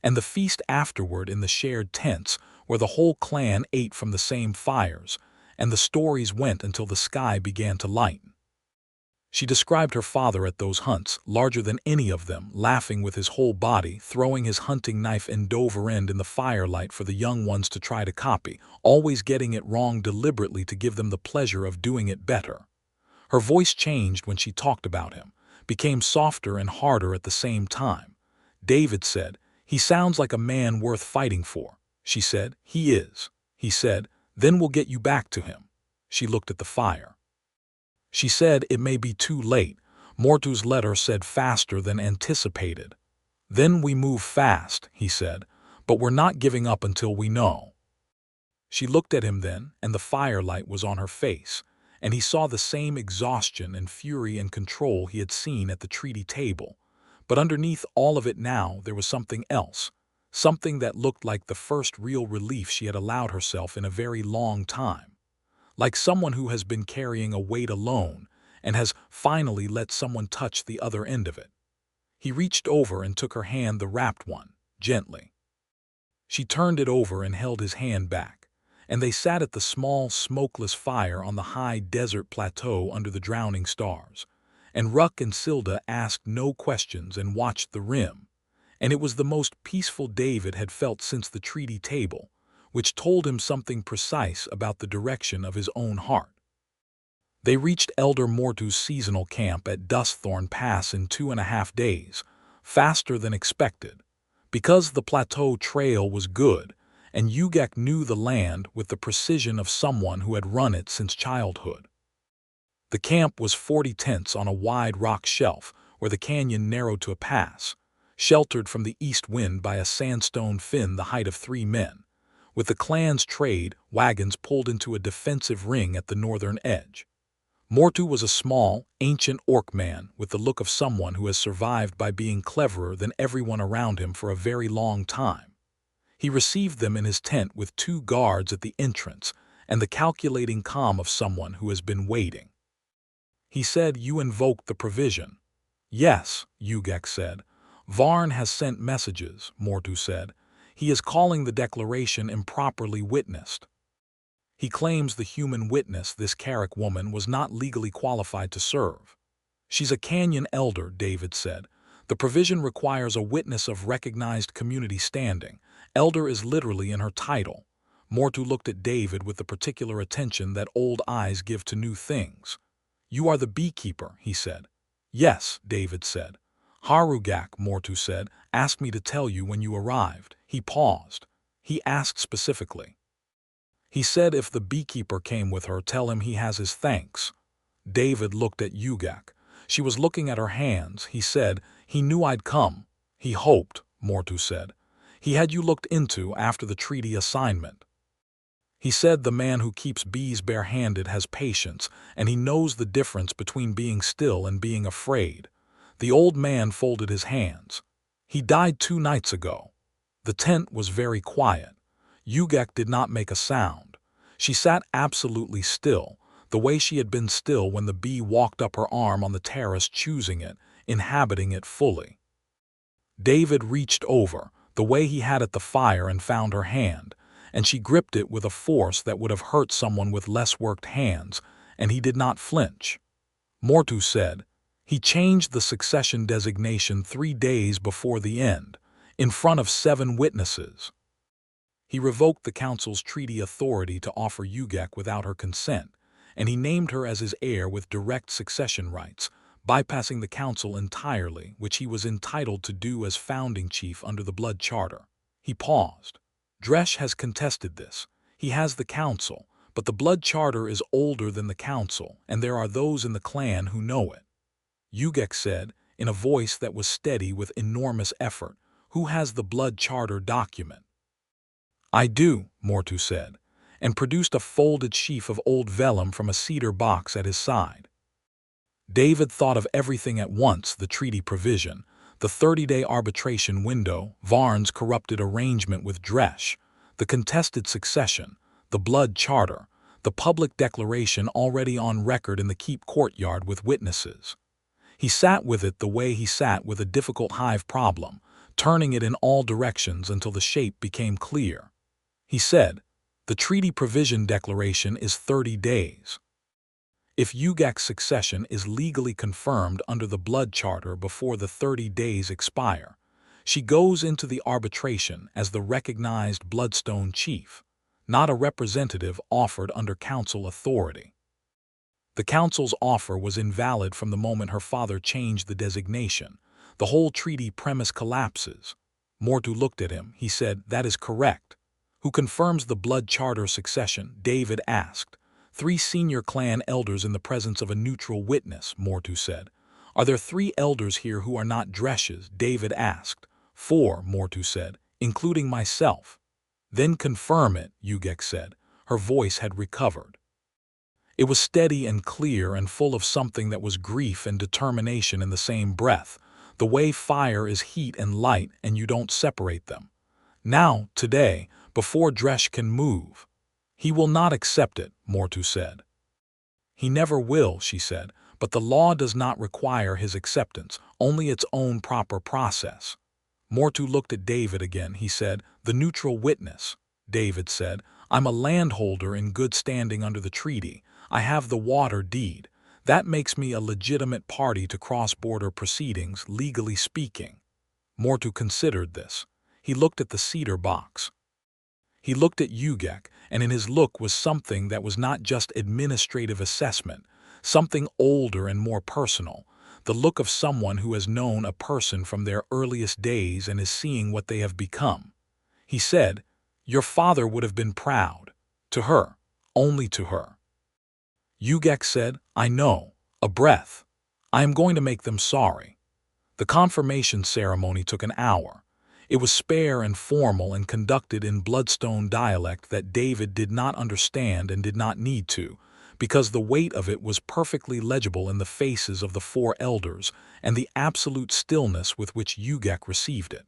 S1: And the feast afterward in the shared tents where the whole clan ate from the same fires, and the stories went until the sky began to lighten. She described her father at those hunts, larger than any of them, laughing with his whole body, throwing his hunting knife end over end in the firelight for the young ones to try to copy, always getting it wrong deliberately to give them the pleasure of doing it better. Her voice changed when she talked about him, became softer and harder at the same time. David said, "He sounds like a man worth fighting for." She said, "He is." He said, "Then we'll get you back to him." She looked at the fire. She said, "It may be too late." Mortu's letter said faster than anticipated. "Then we move fast," he said, "but we're not giving up until we know." She looked at him then, and the firelight was on her face, and he saw the same exhaustion and fury and control he had seen at the treaty table. But underneath all of it now there was something else, something that looked like the first real relief she had allowed herself in a very long time. Like someone who has been carrying a weight alone and has finally let someone touch the other end of it. He reached over and took her hand, the wrapped one, gently. She turned it over and held his hand back, and they sat at the small, smokeless fire on the high desert plateau under the drowning stars. And Ruck and Silda asked no questions and watched the rim, and it was the most peaceful David had felt since the treaty table, which told him something precise about the direction of his own heart. They reached Elder Mortu's seasonal camp at Dustthorn Pass in 2.5 days, faster than expected, because the plateau trail was good, and Ugak knew the land with the precision of someone who had run it since childhood. The camp was 40 tents on a wide rock shelf where the canyon narrowed to a pass, sheltered from the east wind by a sandstone fin the height of 3 men, with the clan's trade wagons pulled into a defensive ring at the northern edge. Mortu was a small, ancient orc man with the look of someone who has survived by being cleverer than everyone around him for a very long time. He received them in his tent with 2 guards at the entrance and the calculating calm of someone who has been waiting. He said, "You invoked the provision." "Yes," Ugak said. "Varn has sent messages," Mortu said. "He is calling the declaration improperly witnessed. He claims the human witness, this Carrick woman, was not legally qualified to serve." "She's a canyon elder," David said. "The provision requires a witness of recognized community standing. Elder is literally in her title." Mortu looked at David with the particular attention that old eyes give to new things. "You are the beekeeper," he said. "Yes," David said. "Harugak," Mortu said, "asked me to tell you when you arrived." He paused. He asked specifically. He said if the beekeeper came with her, tell him he has his thanks. David looked at Ugak. She was looking at her hands. He said, "He knew I'd come." "He hoped," Mortu said. "He had you looked into after the treaty assignment." He said the man who keeps bees barehanded has patience, and he knows the difference between being still and being afraid. The old man folded his hands. "He died 2 nights ago." The tent was very quiet. Ugak did not make a sound. She sat absolutely still, the way she had been still when the bee walked up her arm on the terrace, choosing it, inhabiting it fully. David reached over, the way he had at the fire, and found her hand, and she gripped it with a force that would have hurt someone with less worked hands, and he did not flinch. Mortu said, "He changed the succession designation 3 days before the end, in front of 7 witnesses. He revoked the council's treaty authority to offer Ugak without her consent, and he named her as his heir with direct succession rights, bypassing the council entirely, which he was entitled to do as founding chief under the blood charter." He paused. "Dresh has contested this. He has the council, but the blood charter is older than the council, and there are those in the clan who know it." Ugak said, in a voice that was steady with enormous effort, "Who has the blood charter document?" "I do," Mortu said, and produced a folded sheaf of old vellum from a cedar box at his side. David thought of everything at once: the treaty provision, the 30-day arbitration window, Varn's corrupted arrangement with Dresh, the contested succession, the blood charter, the public declaration already on record in the keep courtyard with witnesses. He sat with it the way he sat with a difficult hive problem, turning it in all directions until the shape became clear. He said, "The treaty provision declaration is 30 days. If Ugak's succession is legally confirmed under the blood charter before the 30 days expire, she goes into the arbitration as the recognized bloodstone chief, not a representative offered under council authority. The council's offer was invalid from the moment her father changed the designation. The whole treaty premise collapses." Mortu looked at him. He said, "That is correct." "Who confirms the blood charter succession?" David asked. 3 senior clan elders in the presence of a neutral witness," Mortu said. "Are there 3 elders here who are not Dresh's?" David asked. 4, Mortu said, "including myself." "Then confirm it," Ugak said. Her voice had recovered. It was steady and clear and full of something that was grief and determination in the same breath, the way fire is heat and light and you don't separate them. "Now, today, before Dresh can move." "He will not accept it," Mortu said. "He never will," she said, "but the law does not require his acceptance, only its own proper process." Mortu looked at David again. He said, "The neutral witness." David said, "I'm a landholder in good standing under the treaty. I have the water deed. That makes me a legitimate party to cross-border proceedings, legally speaking." Mortu considered this. He looked at the cedar box. He looked at Ugak, and in his look was something that was not just administrative assessment, something older and more personal, the look of someone who has known a person from their earliest days and is seeing what they have become. He said, "Your father would have been proud. To her. Only to her." Ugak said, "I know. A breath. I am going to make them sorry." The confirmation ceremony took an hour. It was spare and formal and conducted in bloodstone dialect that David did not understand and did not need to, because the weight of it was perfectly legible in the faces of the 4 elders and the absolute stillness with which Ugak received it.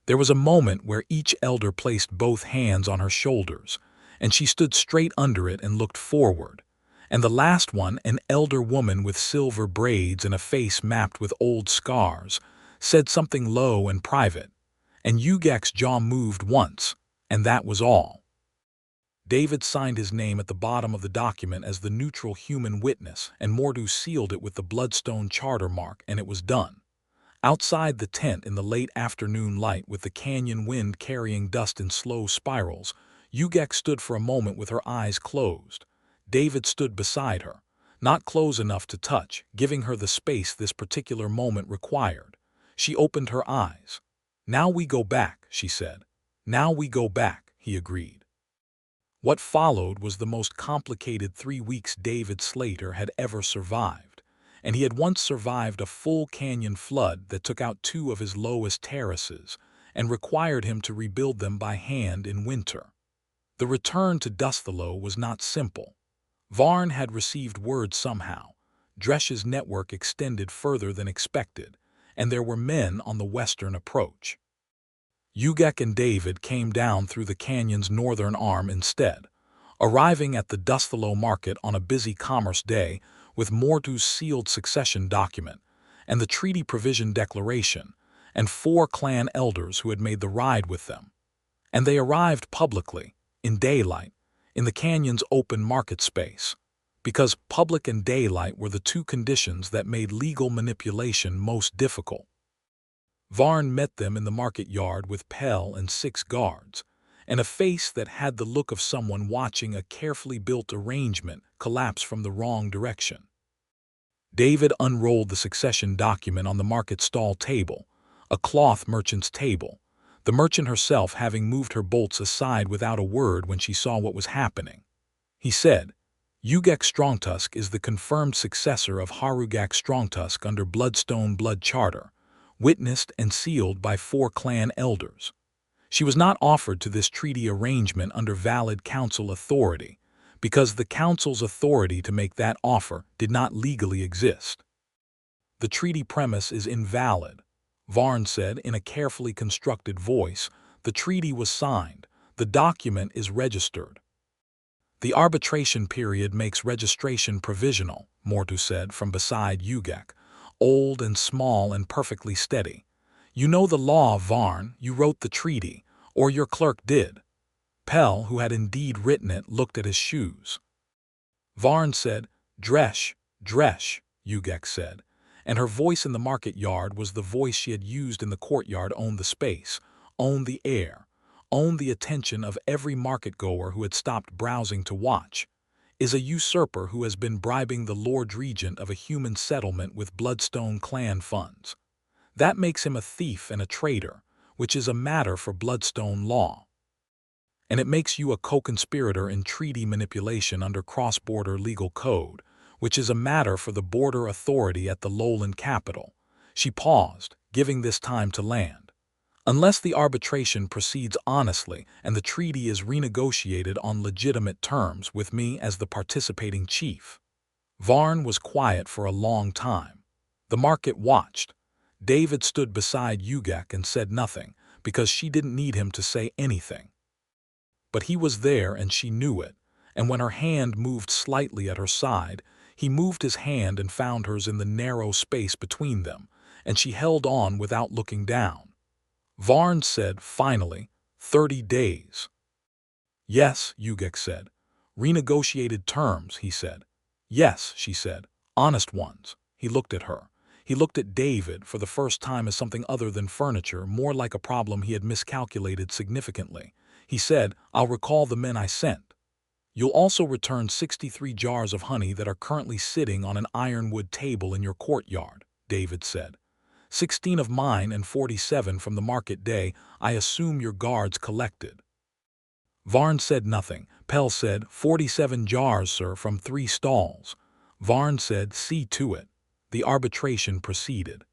S1: There was a moment where each elder placed both hands on her shoulders, and she stood straight under it and looked forward. And the last one, an elder woman with silver braids and a face mapped with old scars, said something low and private, and Ugak's jaw moved once, and that was all. David signed his name at the bottom of the document as the neutral human witness, and Mortu sealed it with the bloodstone charter mark, and it was done. Outside the tent in the late afternoon light, with the canyon wind carrying dust in slow spirals, Ugak stood for a moment with her eyes closed. David stood beside her, not close enough to touch, giving her the space this particular moment required. She opened her eyes. "Now we go back," she said. "Now we go back," he agreed. What followed was the most complicated 3 weeks David Slater had ever survived, and he had once survived a full canyon flood that took out 2 of his lowest terraces and required him to rebuild them by hand in winter. The return to Dusthallow was not simple. Varn had received word somehow. Dresh's network extended further than expected, and there were men on the western approach. Ugak and David came down through the canyon's northern arm instead, arriving at the Dusthellow market on a busy commerce day with Mordu's sealed succession document and the treaty provision declaration, and 4 clan elders who had made the ride with them. And they arrived publicly, in daylight, in the canyon's open market space, because public and daylight were the 2 conditions that made legal manipulation most difficult. Varn met them in the market yard with Pell and 6 guards, and a face that had the look of someone watching a carefully built arrangement collapse from the wrong direction. David unrolled the succession document on the market stall table, a cloth merchant's table, the merchant herself having moved her bolts aside without a word when she saw what was happening. He said, "Ugak Strongtusk is the confirmed successor of Ugak Strongtusk under Bloodstone Blood Charter, witnessed and sealed by 4 clan elders. She was not offered to this treaty arrangement under valid council authority, because the council's authority to make that offer did not legally exist. The treaty premise is invalid," Varn said in a carefully constructed voice. "The treaty was signed. The document is registered." "The arbitration period makes registration provisional," Mordu said from beside Ugak, old and small and perfectly steady. "You know the law, Varn. You wrote the treaty, or your clerk did." Pell, who had indeed written it, looked at his shoes. Varn said, "Dresh, Dresh," Ugak said, and her voice in the market yard was the voice she had used in the courtyard. "Own the space, own the air, own the attention of every market-goer who had stopped browsing to watch, is a usurper who has been bribing the Lord Regent of a human settlement with Bloodstone clan funds. That makes him a thief and a traitor, which is a matter for Bloodstone law. And it makes you a co-conspirator in treaty manipulation under cross-border legal code, which is a matter for the border authority at the lowland capital." She paused, giving this time to land. "Unless the arbitration proceeds honestly and the treaty is renegotiated on legitimate terms with me as the participating chief." Varn was quiet for a long time. The market watched. David stood beside Ugak and said nothing, because she didn't need him to say anything. But he was there and she knew it, and when her hand moved slightly at her side, he moved his hand and found hers in the narrow space between them, and she held on without looking down. Varn said, finally, 30 days. "Yes," Ugak said. "Renegotiated terms," he said. "Yes," she said. "Honest ones." He looked at her. He looked at David for the first time as something other than furniture, more like a problem he had miscalculated significantly. He said, "I'll recall the men I sent. You'll also return 63 jars of honey that are currently sitting on an ironwood table in your courtyard," David said. 16 of mine and 47 from the market day I assume your guards collected." Varn said nothing. Pell said, 47 jars, sir, from 3 stalls." Varn said, "See to it." The arbitration proceeded.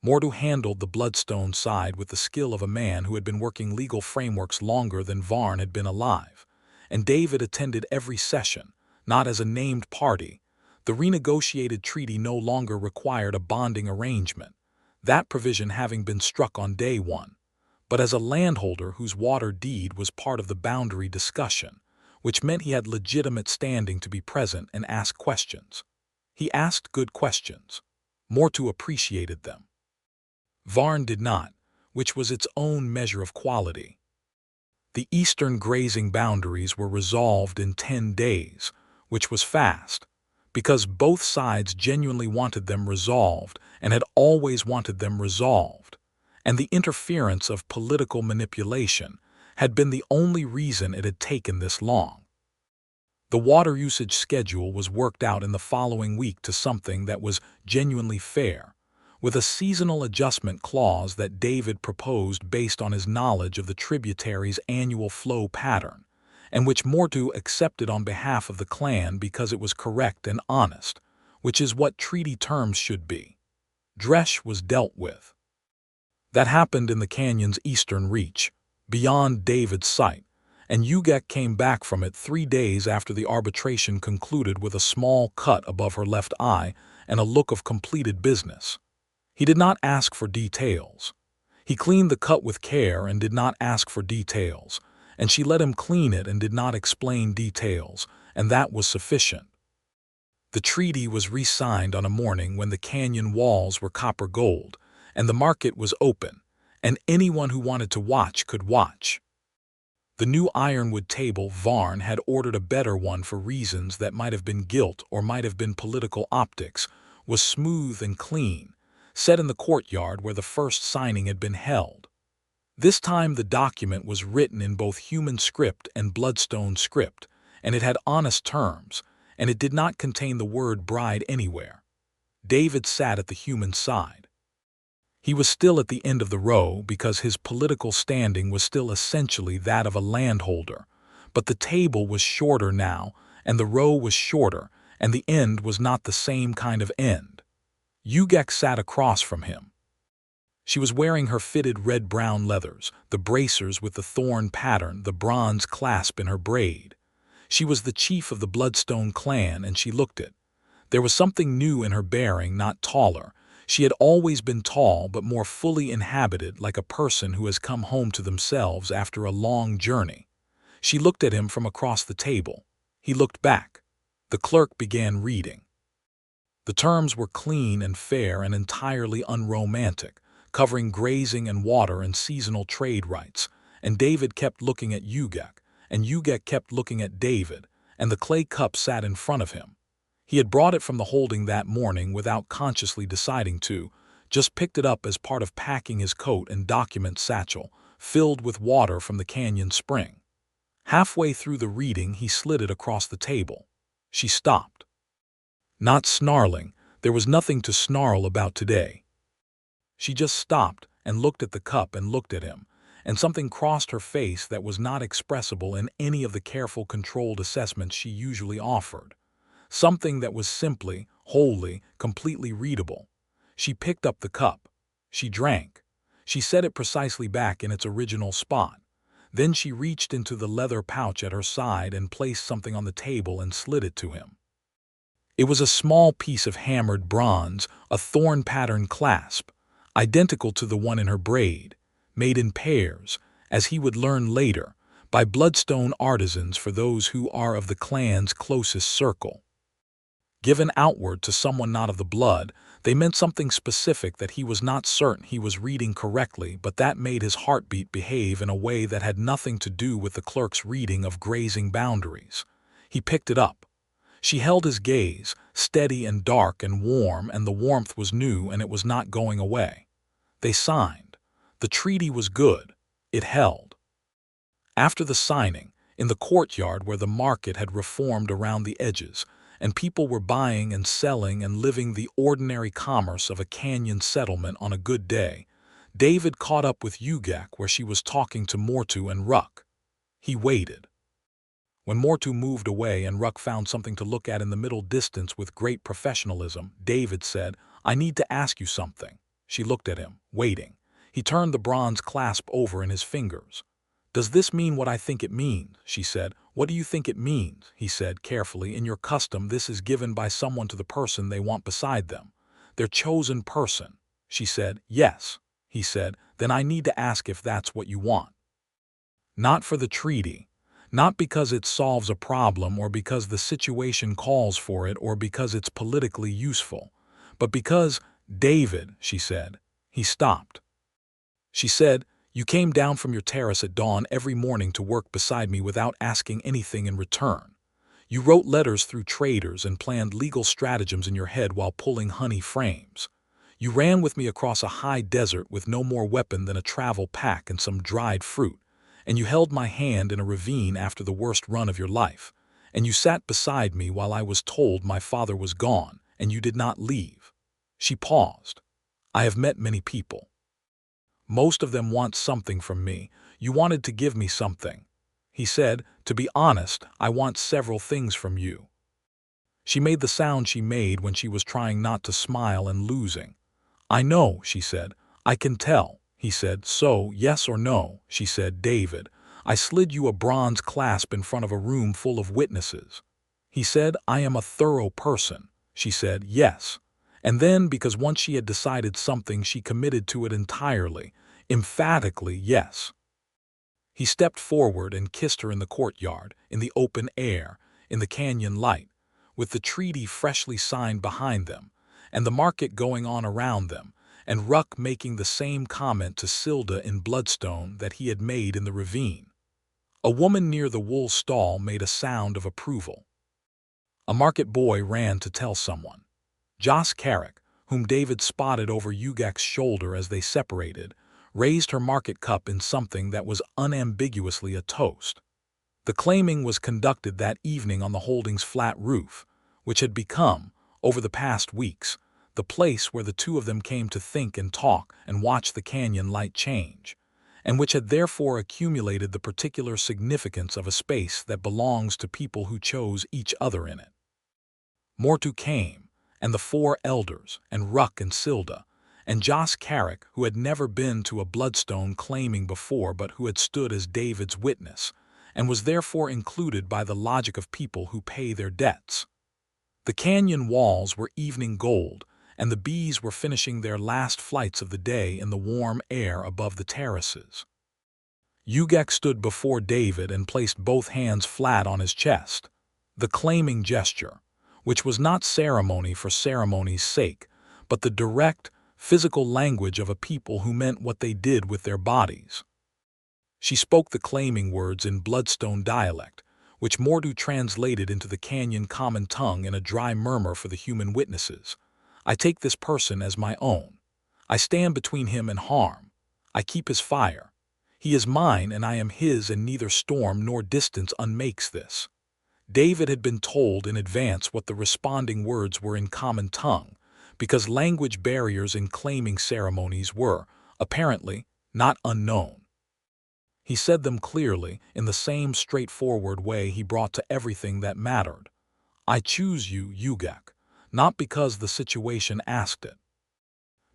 S1: Mordu handled the Bloodstone side with the skill of a man who had been working legal frameworks longer than Varn had been alive, and David attended every session, not as a named party. The renegotiated treaty no longer required a bonding arrangement, that provision having been struck on day 1, but as a landholder whose water deed was part of the boundary discussion, which meant he had legitimate standing to be present and ask questions. He asked good questions. Mordu appreciated them. Varn did not, which was its own measure of quality. The eastern grazing boundaries were resolved in 10 days, which was fast, because both sides genuinely wanted them resolved and had always wanted them resolved, and the interference of political manipulation had been the only reason it had taken this long. The water usage schedule was worked out in the following week to something that was genuinely fair, with a seasonal adjustment clause that David proposed based on his knowledge of the tributary's annual flow pattern, and which Mordu accepted on behalf of the clan because it was correct and honest, which is what treaty terms should be. Dresh was dealt with. That happened in the canyon's eastern reach, beyond David's sight, and Ugak came back from it 3 days after the arbitration concluded with a small cut above her left eye and a look of completed business. He did not ask for details. He cleaned the cut with care and did not ask for details, and she let him clean it and did not explain details, and that was sufficient. The treaty was re-signed on a morning when the canyon walls were copper gold, and the market was open, and anyone who wanted to watch could watch. The new ironwood table Varn had ordered a better one for reasons that might have been guilt or might have been political optics, was smooth and clean, set in the courtyard where the first signing had been held. This time the document was written in both human script and bloodstone script, and it had honest terms, and it did not contain the word bride anywhere. David sat at the human side. He was still at the end of the row because his political standing was still essentially that of a landholder, but the table was shorter now, and the row was shorter, and the end was not the same kind of end. Ugak sat across from him. She was wearing her fitted red-brown leathers, the bracers with the thorn pattern, the bronze clasp in her braid. She was the chief of the Bloodstone clan, and she looked it. There was something new in her bearing, not taller. She had always been tall, but more fully inhabited, like a person who has come home to themselves after a long journey. She looked at him from across the table. He looked back. The clerk began reading. The terms were clean and fair and entirely unromantic, covering grazing and water and seasonal trade rights, and David kept looking at Ugak, and Ugak kept looking at David, and the clay cup sat in front of him. He had brought it from the holding that morning without consciously deciding to, just picked it up as part of packing his coat and document satchel, filled with water from the canyon spring. Halfway through the reading he slid it across the table. She stopped. Not snarling, there was nothing to snarl about today. She just stopped and looked at the cup and looked at him, and something crossed her face that was not expressible in any of the careful controlled assessments she usually offered. Something that was simply, wholly, completely readable. She picked up the cup. She drank. She set it precisely back in its original spot. Then she reached into the leather pouch at her side and placed something on the table and slid it to him. It was a small piece of hammered bronze, a thorn-patterned clasp, identical to the one in her braid, made in pairs, as he would learn later, by bloodstone artisans for those who are of the clan's closest circle. Given outward to someone not of the blood, they meant something specific that he was not certain he was reading correctly, but that made his heartbeat behave in a way that had nothing to do with the clerk's reading of grazing boundaries. He picked it up. She held his gaze, steady and dark and warm, and the warmth was new and it was not going away. They signed. The treaty was good. It held. After the signing, in the courtyard where the market had reformed around the edges, and people were buying and selling and living the ordinary commerce of a canyon settlement on a good day, David caught up with Ugak where she was talking to Mortu and Ruck. He waited. When Mortu moved away and Ruck found something to look at in the middle distance with great professionalism, David said, "I need to ask you something." She looked at him, waiting. He turned the bronze clasp over in his fingers. "Does this mean what I think it means?" she said. "What do you think it means?" he said carefully. "In your custom, this is given by someone to the person they want beside them. Their chosen person." She said, "Yes." He said, "Then I need to ask if that's what you want." Not for the treaty. Not because it solves a problem or because the situation calls for it or because it's politically useful, but because, David, she said. He stopped. She said, "You came down from your terrace at dawn every morning to work beside me without asking anything in return. You wrote letters through traders and planned legal stratagems in your head while pulling honey frames. You ran with me across a high desert with no more weapon than a travel pack and some dried fruit, and you held my hand in a ravine after the worst run of your life, and you sat beside me while I was told my father was gone, and you did not leave." She paused. "I have met many people. Most of them want something from me. You wanted to give me something." He said, "To be honest, I want several things from you." She made the sound she made when she was trying not to smile and losing. "I know," she said. "I can tell." He said, "So, yes or no?" She said, "David, I slid you a bronze clasp in front of a room full of witnesses." He said, "I am a thorough person." She said, "Yes." And then, because once she had decided something, she committed to it entirely. Emphatically, yes. He stepped forward and kissed her in the courtyard, in the open air, in the canyon light, with the treaty freshly signed behind them, and the market going on around them, and Ruck making the same comment to Silda in Bloodstone that he had made in the ravine. A woman near the wool stall made a sound of approval. A market boy ran to tell someone. Joss Carrick, whom David spotted over Ugak's shoulder as they separated, raised her market cup in something that was unambiguously a toast. The claiming was conducted that evening on the holding's flat roof, which had become, over the past weeks, the place where the two of them came to think and talk and watch the canyon light change, and which had therefore accumulated the particular significance of a space that belongs to people who chose each other in it. Mortu came, and the four elders, and Ruck and Silda, and Joss Carrick, who had never been to a Bloodstone claiming before but who had stood as David's witness, and was therefore included by the logic of people who pay their debts. The canyon walls were evening gold, and the bees were finishing their last flights of the day in the warm air above the terraces. Ugak stood before David and placed both hands flat on his chest, the claiming gesture, which was not ceremony for ceremony's sake, but the direct, physical language of a people who meant what they did with their bodies. She spoke the claiming words in Bloodstone dialect, which Mortu translated into the canyon common tongue in a dry murmur for the human witnesses. I take this person as my own. I stand between him and harm. I keep his fire. He is mine and I am his, and neither storm nor distance unmakes this. David had been told in advance what the responding words were in common tongue, because language barriers in claiming ceremonies were, apparently, not unknown. He said them clearly, in the same straightforward way he brought to everything that mattered. I choose you, Ugak, not because the situation asked it.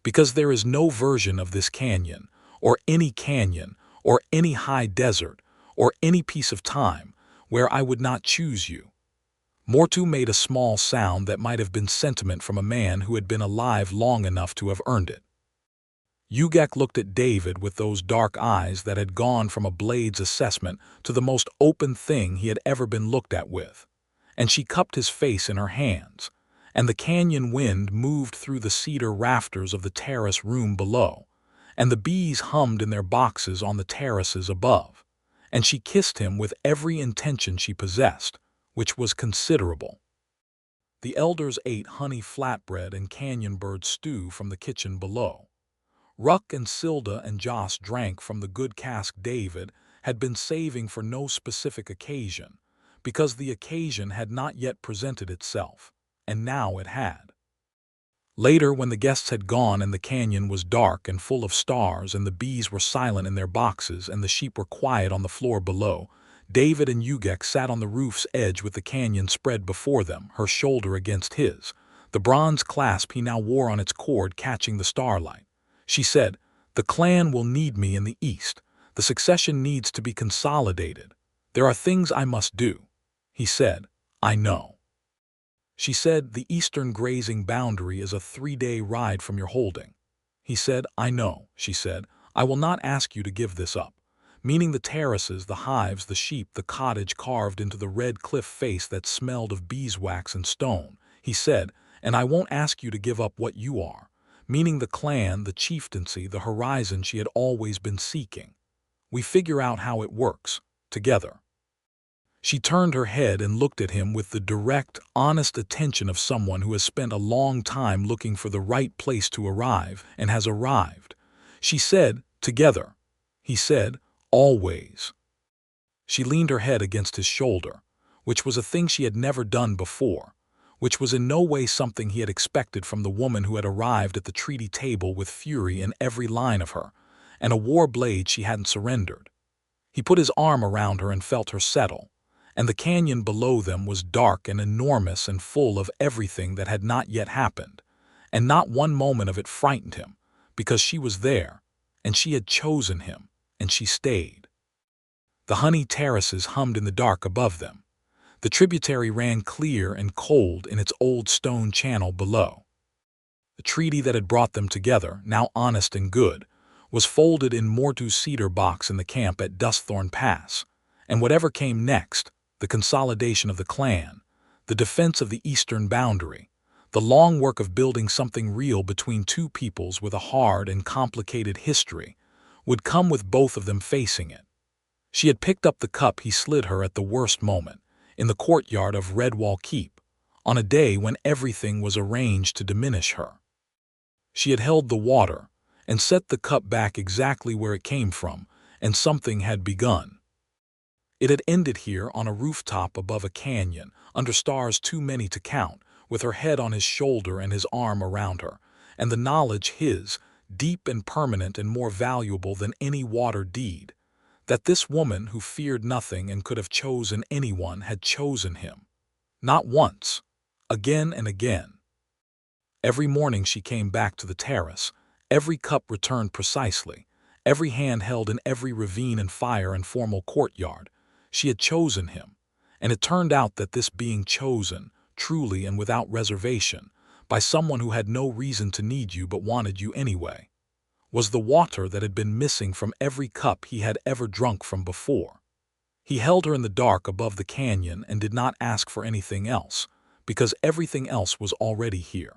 S1: Because there is no version of this canyon, or any high desert, or any piece of time, where I would not choose you. Mortu made a small sound that might have been sentiment from a man who had been alive long enough to have earned it. Ugak looked at David with those dark eyes that had gone from a blade's assessment to the most open thing he had ever been looked at with, and she cupped his face in her hands, and the canyon wind moved through the cedar rafters of the terrace room below, and the bees hummed in their boxes on the terraces above, and she kissed him with every intention she possessed, which was considerable. The elders ate honey flatbread and canyon bird stew from the kitchen below. Ruck and Silda and Joss drank from the good cask David had been saving for no specific occasion, because the occasion had not yet presented itself, and now it had. Later, when the guests had gone and the canyon was dark and full of stars and the bees were silent in their boxes and the sheep were quiet on the floor below, David and Ugak sat on the roof's edge with the canyon spread before them, her shoulder against his, the bronze clasp he now wore on its cord catching the starlight. She said, "The clan will need me in the east. The succession needs to be consolidated. There are things I must do." He said, "I know." She said, "The eastern grazing boundary is a 3-day ride from your holding." He said, "I know." She said, "I will not ask you to give this up," meaning the terraces, the hives, the sheep, the cottage carved into the red cliff face that smelled of beeswax and stone. He said, "And I won't ask you to give up what you are," meaning the clan, the chieftaincy, the horizon she had always been seeking. "We figure out how it works, together." She turned her head and looked at him with the direct, honest attention of someone who has spent a long time looking for the right place to arrive and has arrived. She said, "Together." He said, "Always." She leaned her head against his shoulder, which was a thing she had never done before, which was in no way something he had expected from the woman who had arrived at the treaty table with fury in every line of her, and a war blade she hadn't surrendered. He put his arm around her and felt her settle, and the canyon below them was dark and enormous and full of everything that had not yet happened, and not one moment of it frightened him, because she was there, and she had chosen him, and she stayed. The honey terraces hummed in the dark above them. The tributary ran clear and cold in its old stone channel below. The treaty that had brought them together, now honest and good, was folded in Mortu's cedar box in the camp at Dustthorn Pass, and whatever came next, the consolidation of the clan, the defense of the eastern boundary, the long work of building something real between two peoples with a hard and complicated history, would come with both of them facing it. She had picked up the cup he slid her at the worst moment, in the courtyard of Redwall Keep, on a day when everything was arranged to diminish her. She had held the water, and set the cup back exactly where it came from, and something had begun. It had ended here on a rooftop above a canyon, under stars too many to count, with her head on his shoulder and his arm around her, and the knowledge his, deep and permanent and more valuable than any water deed, that this woman who feared nothing and could have chosen anyone had chosen him. Not once, again and again. Every morning she came back to the terrace, every cup returned precisely, every hand held in every ravine and fire and formal courtyard. She had chosen him, and it turned out that this being chosen, truly and without reservation, by someone who had no reason to need you but wanted you anyway, was the water that had been missing from every cup he had ever drunk from before. He held her in the dark above the canyon and did not ask for anything else, because everything else was already here.